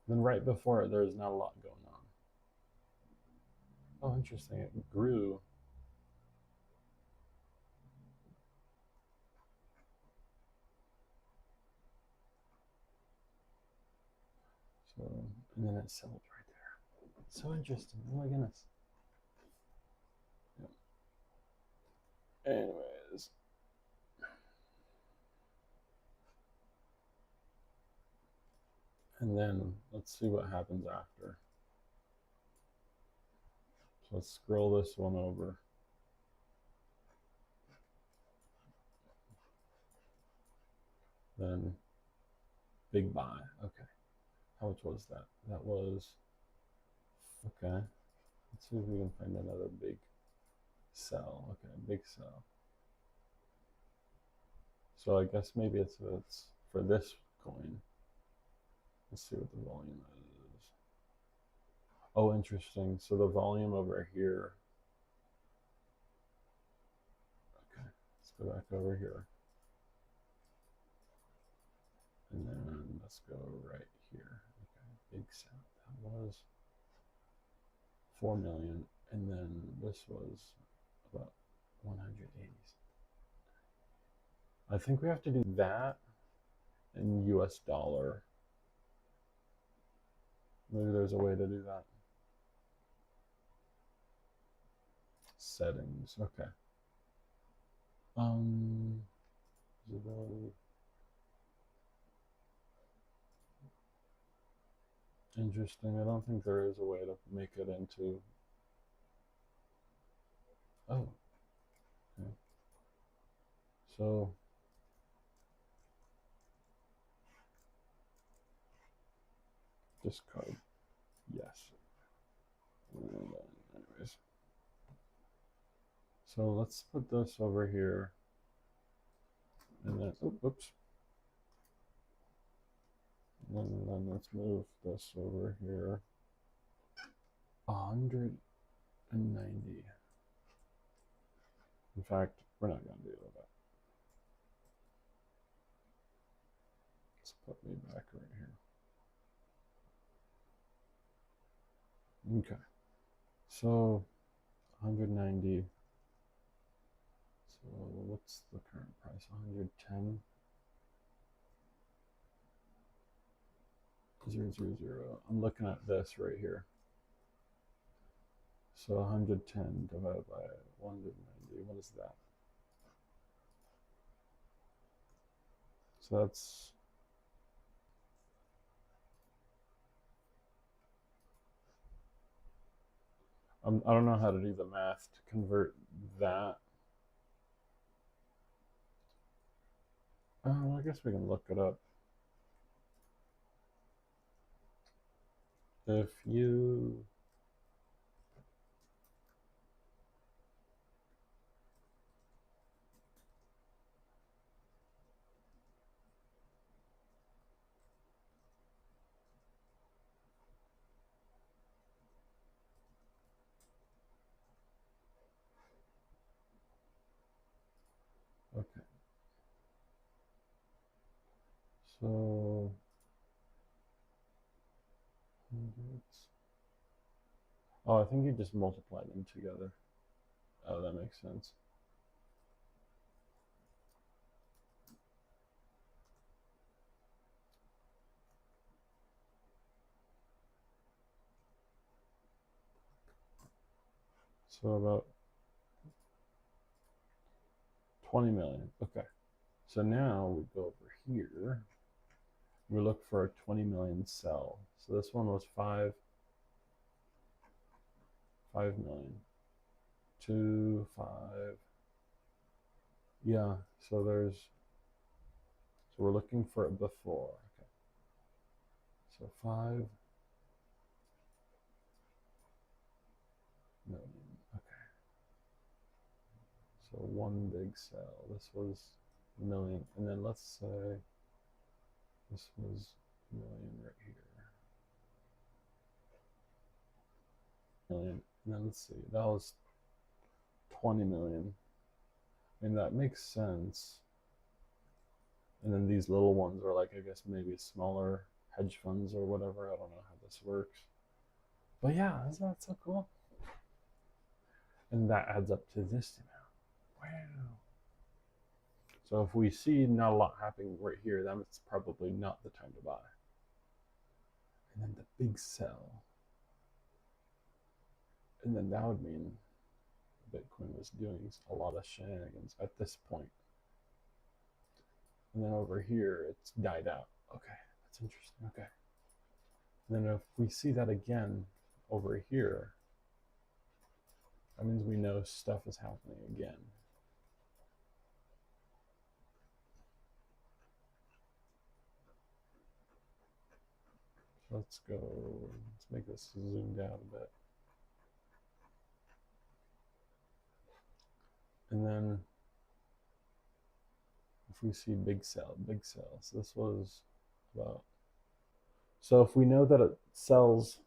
Then right before it, there's not a lot going on. Oh, interesting. It grew. So, and then it sold right there. So interesting. Oh my goodness. Yeah. Anyways. And then let's see what happens after. So let's scroll this one over. Then big buy. Okay. How much was that? That was okay. Let's see if we can find another big sell. Okay, big sell. So I guess maybe it's for this coin. Let's see what the volume is. Oh, interesting. So the volume over here. Okay, let's go back over here. And then let's go right here. Okay, big sell. That was 4 million. And then this was about 180. I think we have to do that in US dollar. Maybe there's a way to do that. Settings. Okay. Visibility. Interesting. I don't think there is a way to make it into. Oh. Okay. So. Discard. Yes. Anyways. So let's put this over here. And then, oops. And then let's move this over here. 190. In fact, we're not going to do that. Let's put me back right here. Okay. So 190. So what's the current price? 110. 000. I'm looking at this right here. So 110 divided by 190. What is that? So that's I don't know how to do the math to convert that. I guess we can look it up. If you okay. So hundreds. Oh, I think you just multiply them together. Oh, that makes sense. So about 20 million. Okay. So now we go over here. We look for a 20 million sell. So this one was 5 million. 2, 5. Yeah, so we're looking for it before. Okay. So 5 million. Okay. So one big sell. This was a million. And then let's say this was a million right here. Million. And then let's see. That was 20 million. I mean, that makes sense. And then these little ones are like, I guess maybe smaller hedge funds or whatever. I don't know how this works. But yeah, isn't that so cool? And that adds up to this amount. Wow. So if we see not a lot happening right here, that's probably not the time to buy. And then the big sell. And then that would mean Bitcoin was doing a lot of shenanigans at this point. And then over here, it's died out. Okay, that's interesting. Okay. And then if we see that again over here, that means we know stuff is happening again. So let's make this zoomed out a bit. And then if we see big sell, so this was about, so if we know that it sells,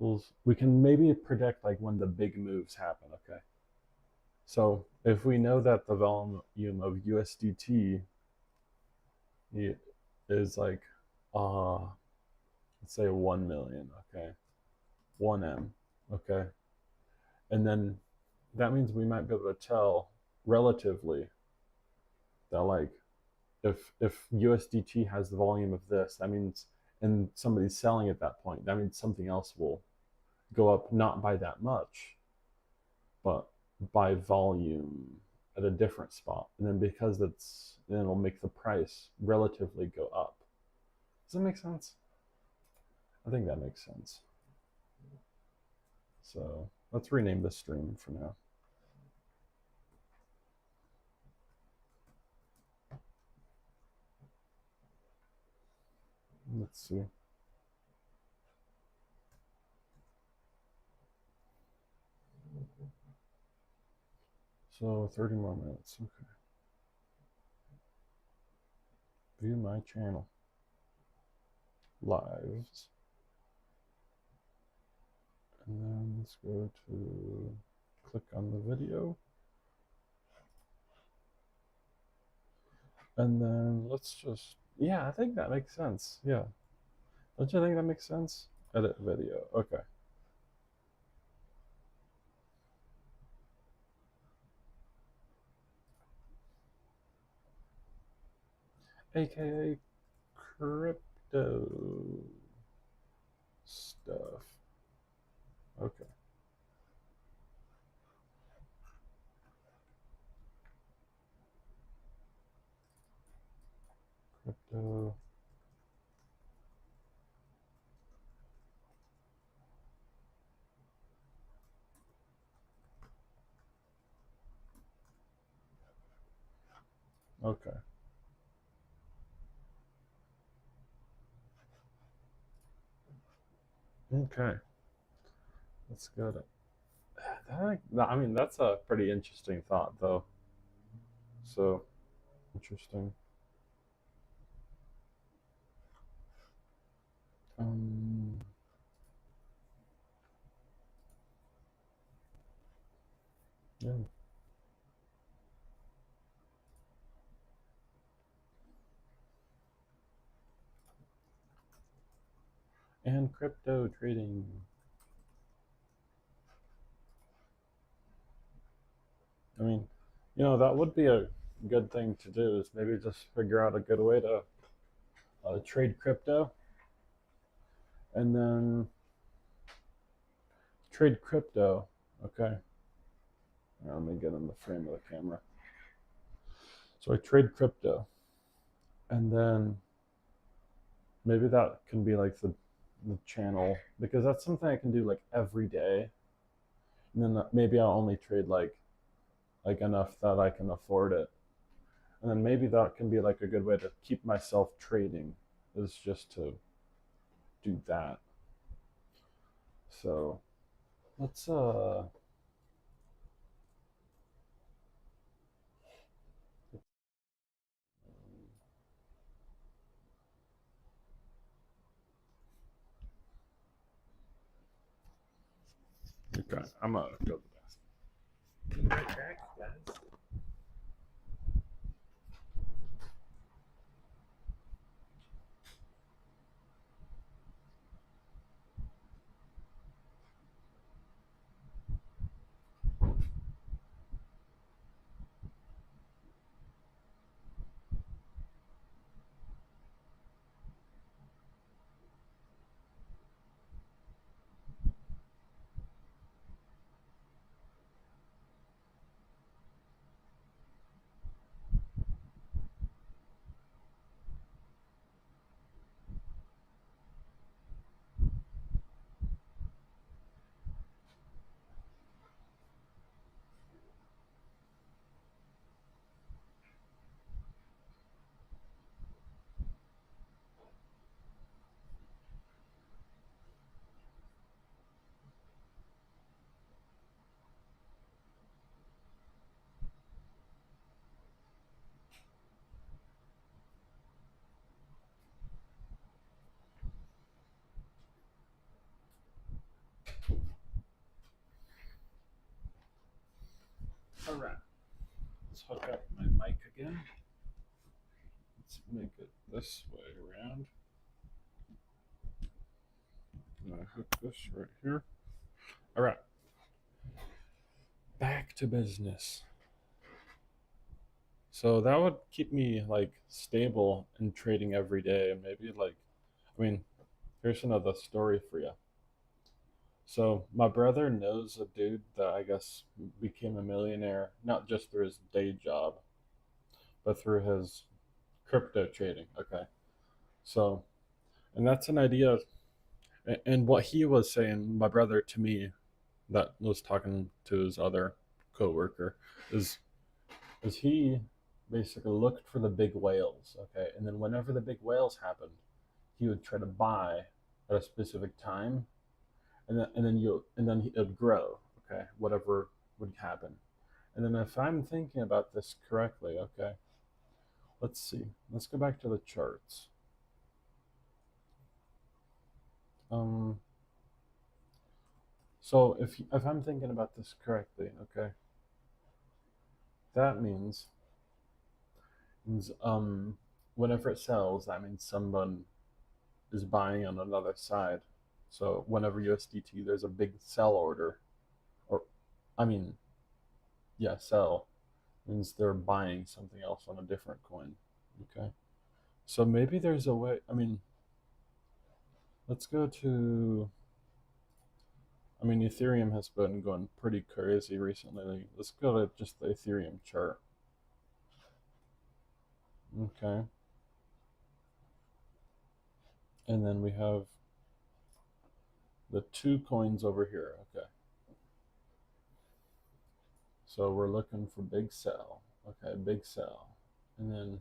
we can maybe predict like when the big moves happen, okay? So if we know that the volume of USDT is like, let's say 1 million, okay? 1M, okay? And then that means we might be able to tell relatively that like if USDT has the volume of this, that means, and somebody's selling at that point, that means something else will go up, not by that much, but by volume at a different spot. And then because then it'll make the price relatively go up. Does that make sense? I think that makes sense. So let's rename this stream for now. Let's see. So 30 more minutes. Okay. View my channel. Lives. And then let's go to click on the video. And then let's just, yeah, I think that makes sense. Yeah. Don't you think that makes sense? Edit video. Okay. AKA crypto stuff. Okay. Crypto. Okay. Okay. Let's go to that. I mean, that's a pretty interesting thought, though. So interesting. Yeah. And crypto trading. I mean, that would be a good thing to do, is maybe just figure out a good way to trade crypto, and then trade crypto. Okay. Let me get in the frame of the camera. So I trade crypto, and then maybe that can be like the channel, because that's something I can do like every day, and then maybe I'll only trade like enough that I can afford it, and then maybe that can be like a good way to keep myself trading, is just to do that. So let's okay, I'm gonna go to the bathroom. Right back, guys. All right, let's hook up my mic again. Let's make it this way around. I'm gonna hook this right here. All right, back to business. So that would keep me like stable and trading every day. And maybe like, I mean, here's another story for you. So my brother knows a dude that I guess became a millionaire, not just through his day job, but through his crypto trading. Okay. So, and that's an idea. And what he was saying, my brother to me, that was talking to his other coworker, is is he basically looked for the big whales, okay, and then whenever the big whales happened, he would try to buy at a specific time, and then it would grow, okay, whatever would happen. And then if I'm thinking about this correctly, okay, let's see, let's go back to the charts. Um, so if I'm thinking about this correctly, okay, that means whenever it sells, that means someone is buying on another side. So whenever USDT, there's a big sell order, or I mean, yeah, sell means they're buying something else on a different coin. Okay. So maybe there's a way. I mean, let's go to. I mean, Ethereum has been going pretty crazy recently. Let's go to just the Ethereum chart. Okay. And then we have the two coins over here. Okay. So we're looking for big sell. Okay, big sell. And then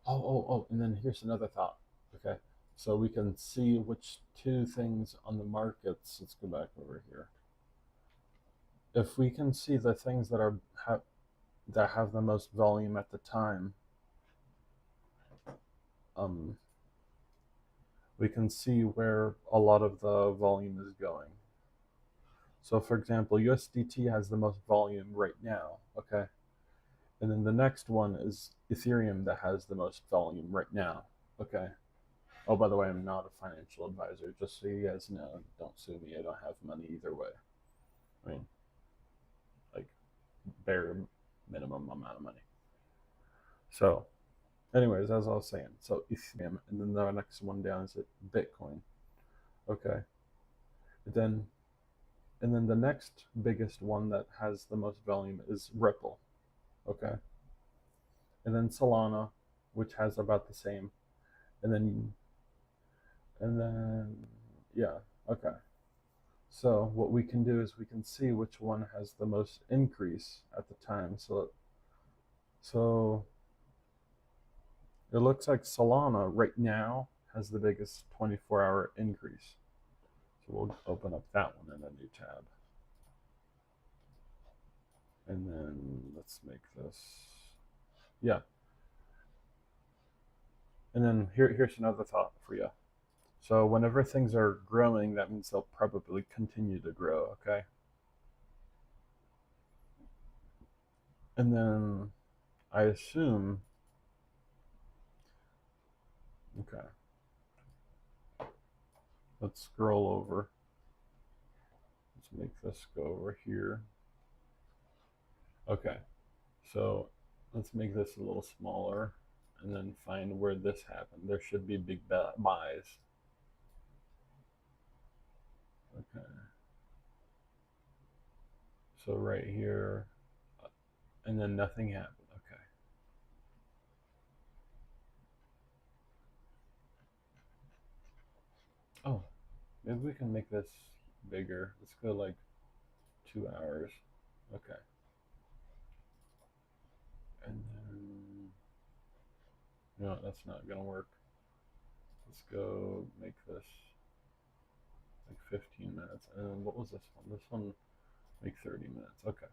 and then here's another thought. Okay, so we can see which two things on the markets. Let's go back over here. If we can see the things that have the most volume at the time, um, we can see where a lot of the volume is going. So, for example, USDT has the most volume right now. Okay, and then the next one is Ethereum that has the most volume right now. Okay. Oh, by the way, I'm not a financial advisor, just so you guys know. Don't sue me. I don't have money either way. I mean, like, bare minimum amount of money. So, anyways, as I was saying, so Ethereum, and then the next one down is Bitcoin. Okay. And then, and then the next biggest one that has the most volume is Ripple. Okay. And then Solana, which has about the same. And then yeah, okay. So what we can do is we can see which one has the most increase at the time. So it looks like Solana right now has the biggest 24-hour increase. So we'll open up that one in a new tab. And then let's make this, yeah. And then here's another thought for you. So whenever things are growing, that means they'll probably continue to grow, okay? And then I assume, okay, let's scroll over. Let's make this go over here. Okay, so let's make this a little smaller and then find where this happened. There should be big buys. Okay, so right here, and then nothing happened. Okay. Oh, maybe we can make this bigger. Let's go like 2 hours. Okay. And then, no, that's not gonna work. Let's go make this like 15 minutes. And then what was this one? This one, make 30 minutes. Okay.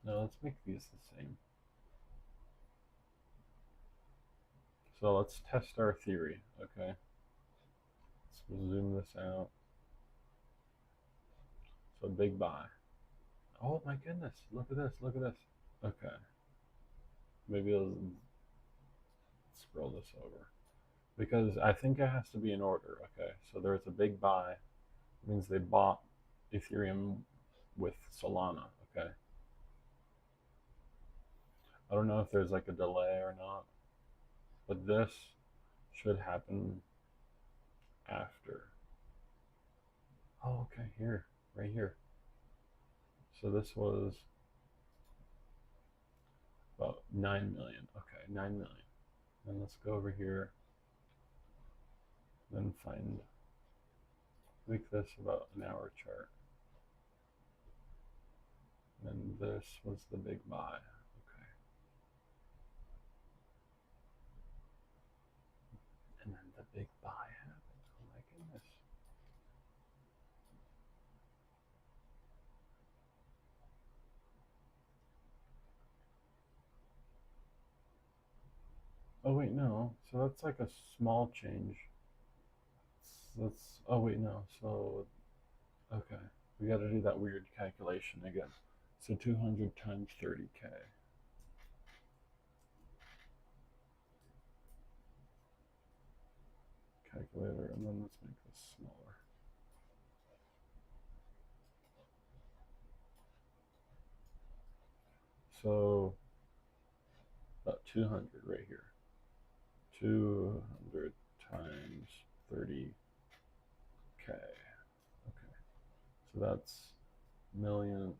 Now let's make these the same. So let's test our theory, okay? Let's zoom this out. So big buy. Oh my goodness, look at this, look at this. Okay. Maybe I'll scroll this over. Because I think it has to be in order, okay? So there's a big buy. It means they bought Ethereum with Solana, okay? I don't know if there's like a delay or not, but this should happen after. Oh, okay, here, right here. So this was about 9 million. Okay, 9 million. And let's go over here, then find, make this about an hour chart. And this was the big buy. Okay. And then the big buy happened. Oh my goodness. Oh wait, no. So that's like a small change. That's, oh wait, no. So, okay. We got to do that weird calculation again. So 200 times 30K. Calculator, and then let's make this smaller. So about 200 right here. 200 times 30K. Okay. So that's million.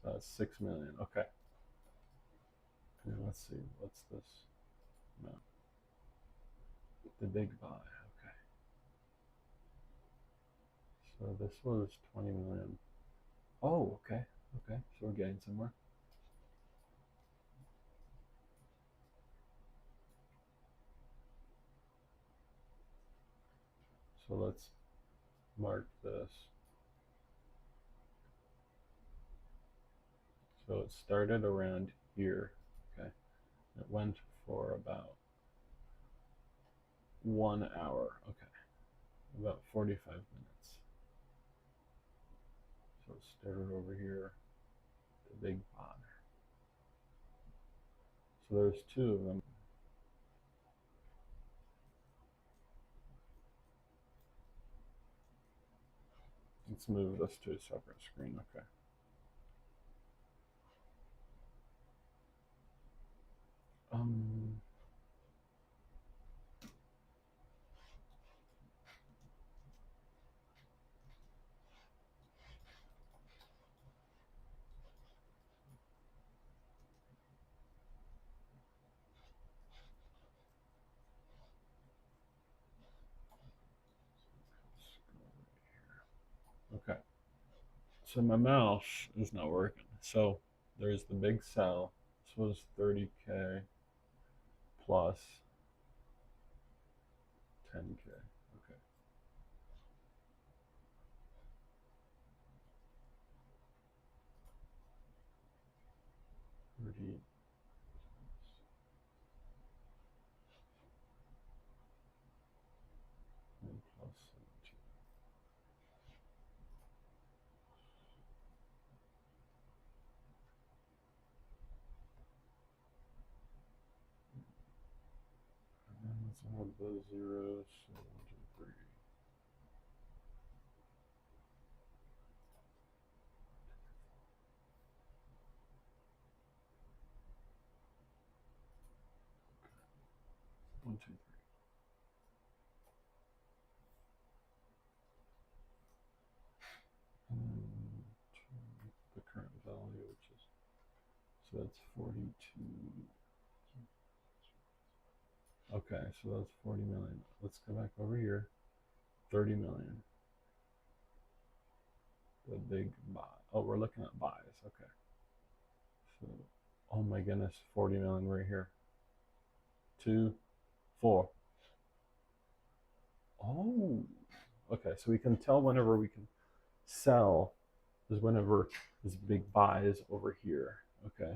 So that's 6 million. Okay. And let's see. What's this? No. The big buy. Okay. So this was 20 million. Oh, okay. Okay. So we're getting somewhere. So let's mark this. So it started around here. Okay. It went for about 1 hour. Okay. About 45 minutes. So it started over here. The big buy. So there's two of them. Let's move this to a separate screen. Okay. Um, So my mouse is not working. So there's the big sell. This was 30K plus 10K. Okay. Thirty and plus 17. And then let's add the zeros. So 1, 2, 3. One, two, three. And then the current value, which is, so that's 42. Okay, so that's 40 million. Let's go back over here. 30 million. The big buy. Oh, we're looking at buys. Okay. So, oh my goodness, 40 million right here. 2, 4. Oh, okay. So we can tell whenever we can sell is whenever this big buy is over here. Okay.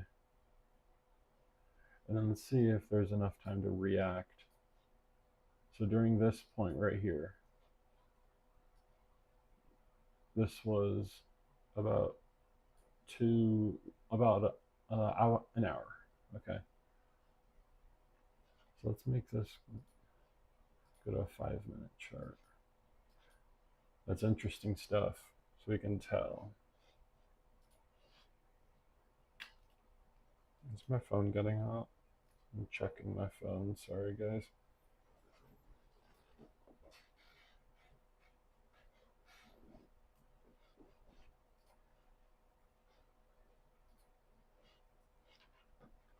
And then let's see if there's enough time to react. So during this point right here, this was about an hour. Okay. So let's make this go to a 5-minute chart. That's interesting stuff. So we can tell. Is my phone getting hot? I'm checking my phone. Sorry, guys.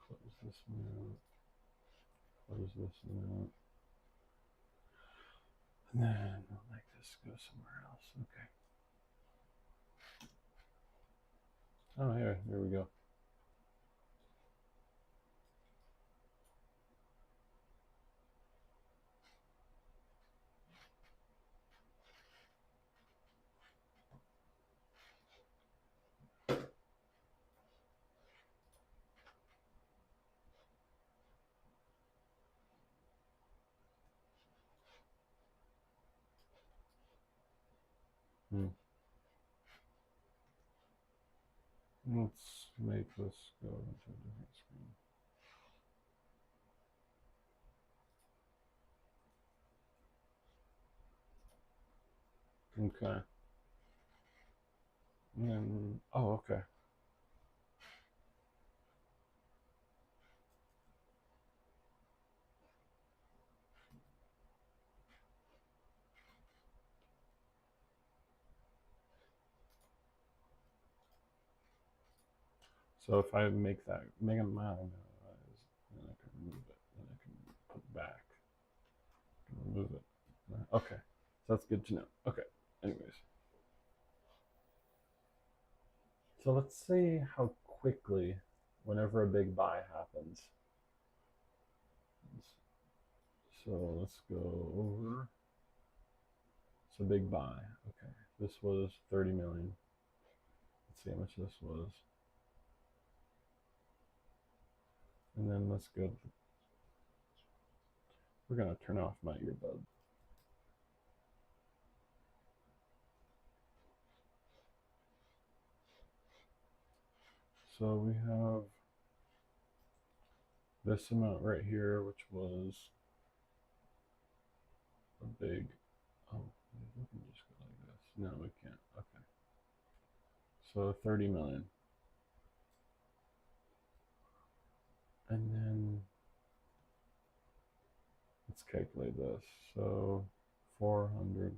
Close this one out. Close this one out. And then we'll make this go somewhere else. Okay. Oh, here we go. Let's make this go into a different screen. Okay. And then, oh, okay. So if I make that Mega Man, then I can remove it. Then I can put it back. I can remove it. Okay. So that's good to know. Okay. Anyways. So let's see how quickly, whenever a big buy happens. So let's go over. So big buy. Okay. This was 30 million. Let's see how much this was. And then let's go. We're going to turn off my earbuds. So we have this amount right here, which was a big, oh, we can just go like this. No, we can't. Okay. So 30 million. And then let's calculate this. So 400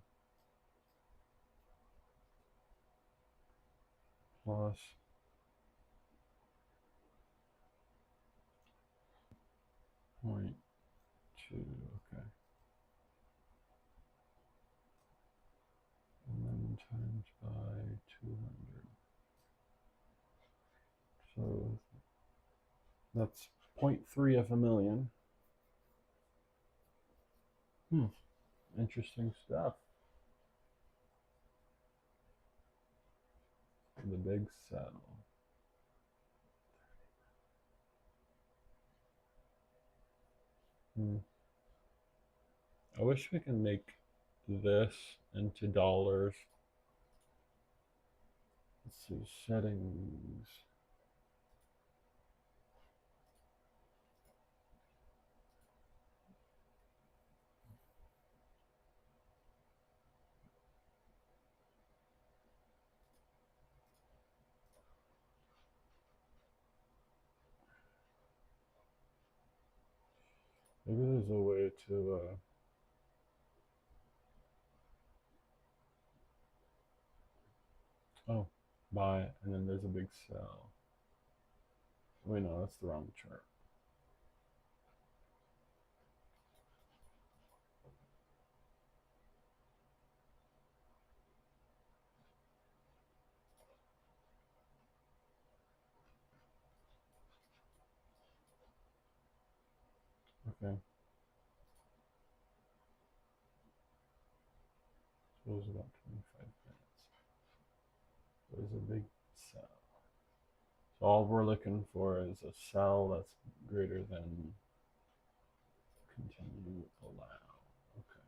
plus 0.2, okay. And then times by 200. So that's 0.3 of a million. Interesting stuff. The big cell. I wish we can make this into dollars. Let's see, settings. Maybe there's a way to oh, buy, and then there's a big sell. Wait, no, that's the wrong chart. Okay. So it was about 25 minutes. There's a big sell. So all we're looking for is a sell that's greater than continue allow. Okay.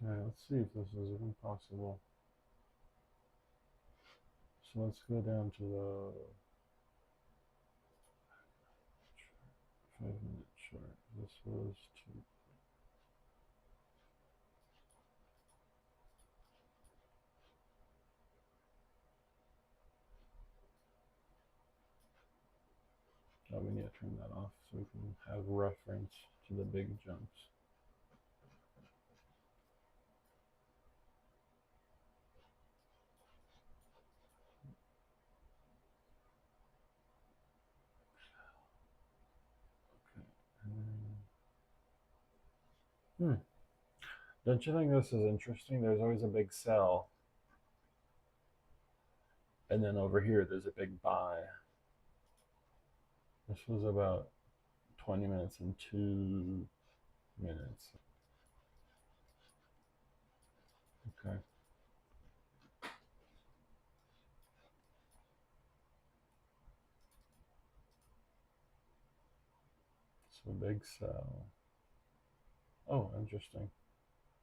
Okay, let's see if this is even possible. So let's go down to the 5-minute chart. This was two. Oh, we need to turn that off so we can have reference to the big jumps. Okay. Don't you think this is interesting? There's always a big sell, and then over here there's a big buy. This was about 20 minutes and 2 minutes. Okay. So big sell. Oh, interesting.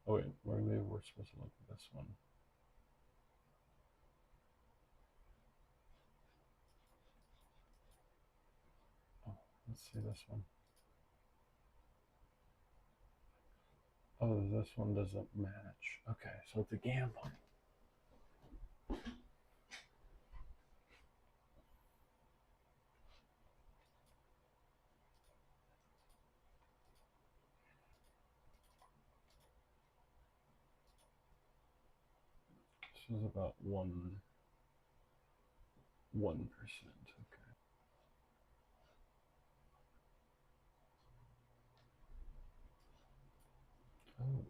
Oh wait, maybe we're supposed to look at this one. Oh, let's see this one. Oh, this one doesn't match. Okay, so it's a gamble. This is about 1%. Okay. Oh.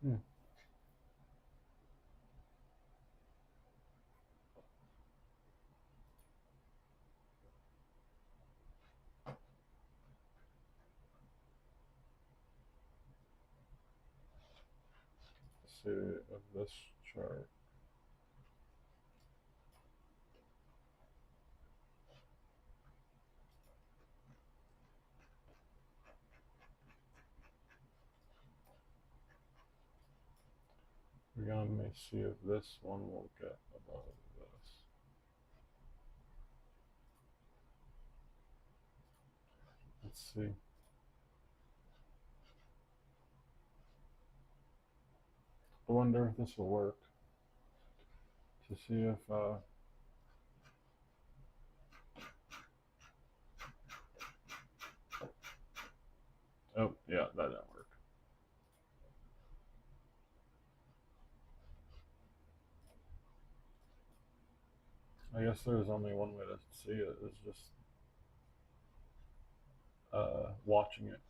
Hmm. Let's see of this chart. We're gonna see if this one will get above this. Let's see. I wonder if this will work. To see if oh yeah, that didn't work. I guess there's only one way to see it is just watching it.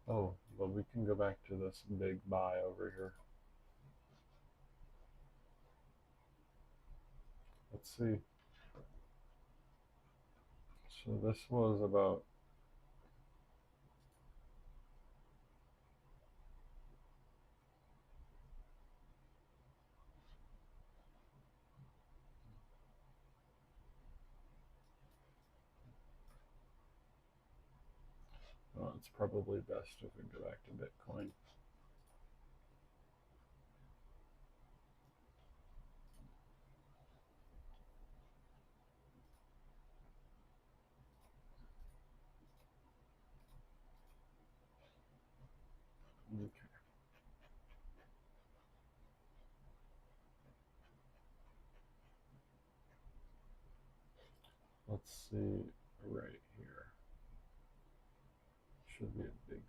Oh, but we can go back to this big buy over here. Let's see. So this was about well, it's probably best if we go back to Bitcoin. Okay. Let's see right here. Should be a big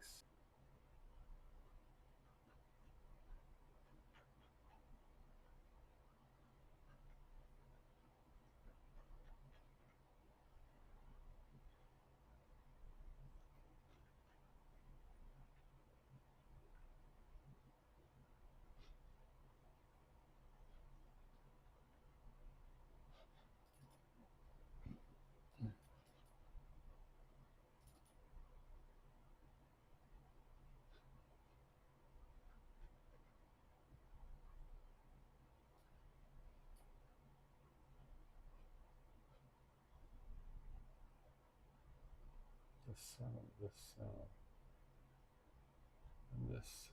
this cell, and this,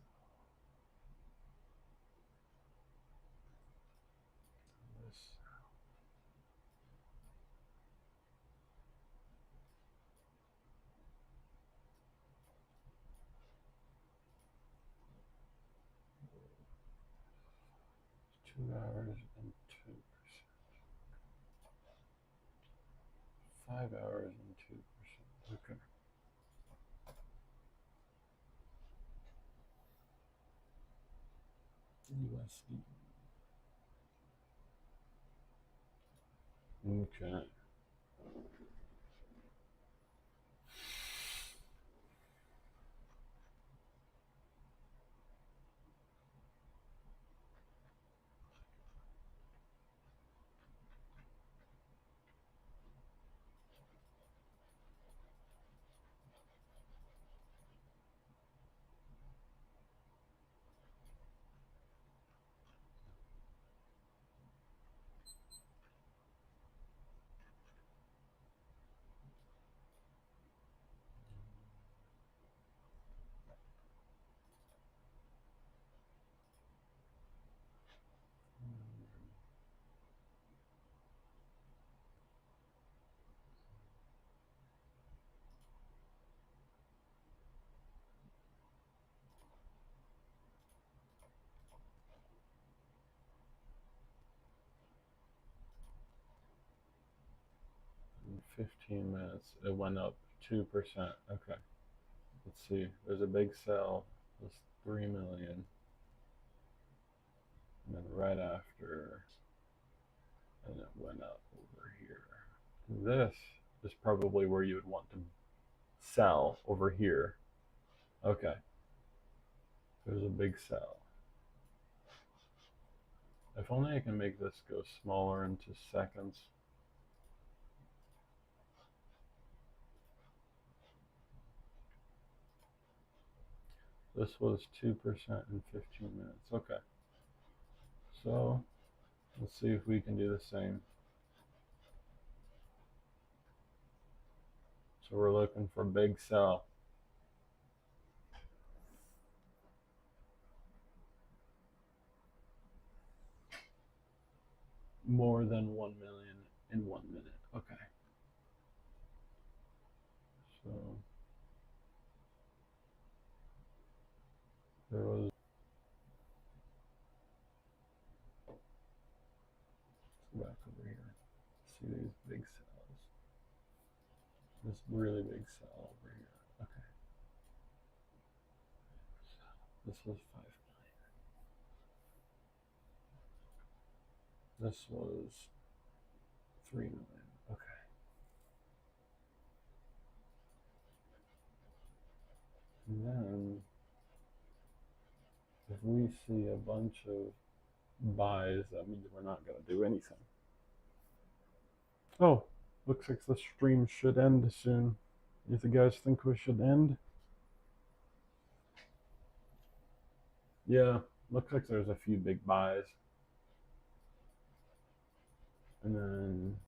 2 hours and 2%. 5 hours and 2%. Okay. USD. Okay. In 15 minutes, it went up 2%. Okay. Let's see. There's a big sell. It 3 million. And then right after, and it went up over here. This is probably where you would want to sell over here. Okay. There's a big sell. If only I can make this go smaller into seconds. This was 2% in 15 minutes. Okay. So let's see if we can do the same. So we're looking for big sell. More than 1 million in 1 minute. Okay. So there was, let's go back over here. See these big cells. This really big cell over here. Okay. This was 5 million. This was 3 million. Okay. And then if we see a bunch of buys, that means we're not going to do anything. Oh, looks like the stream should end soon. If you guys think we should end? Yeah, looks like there's a few big buys. And then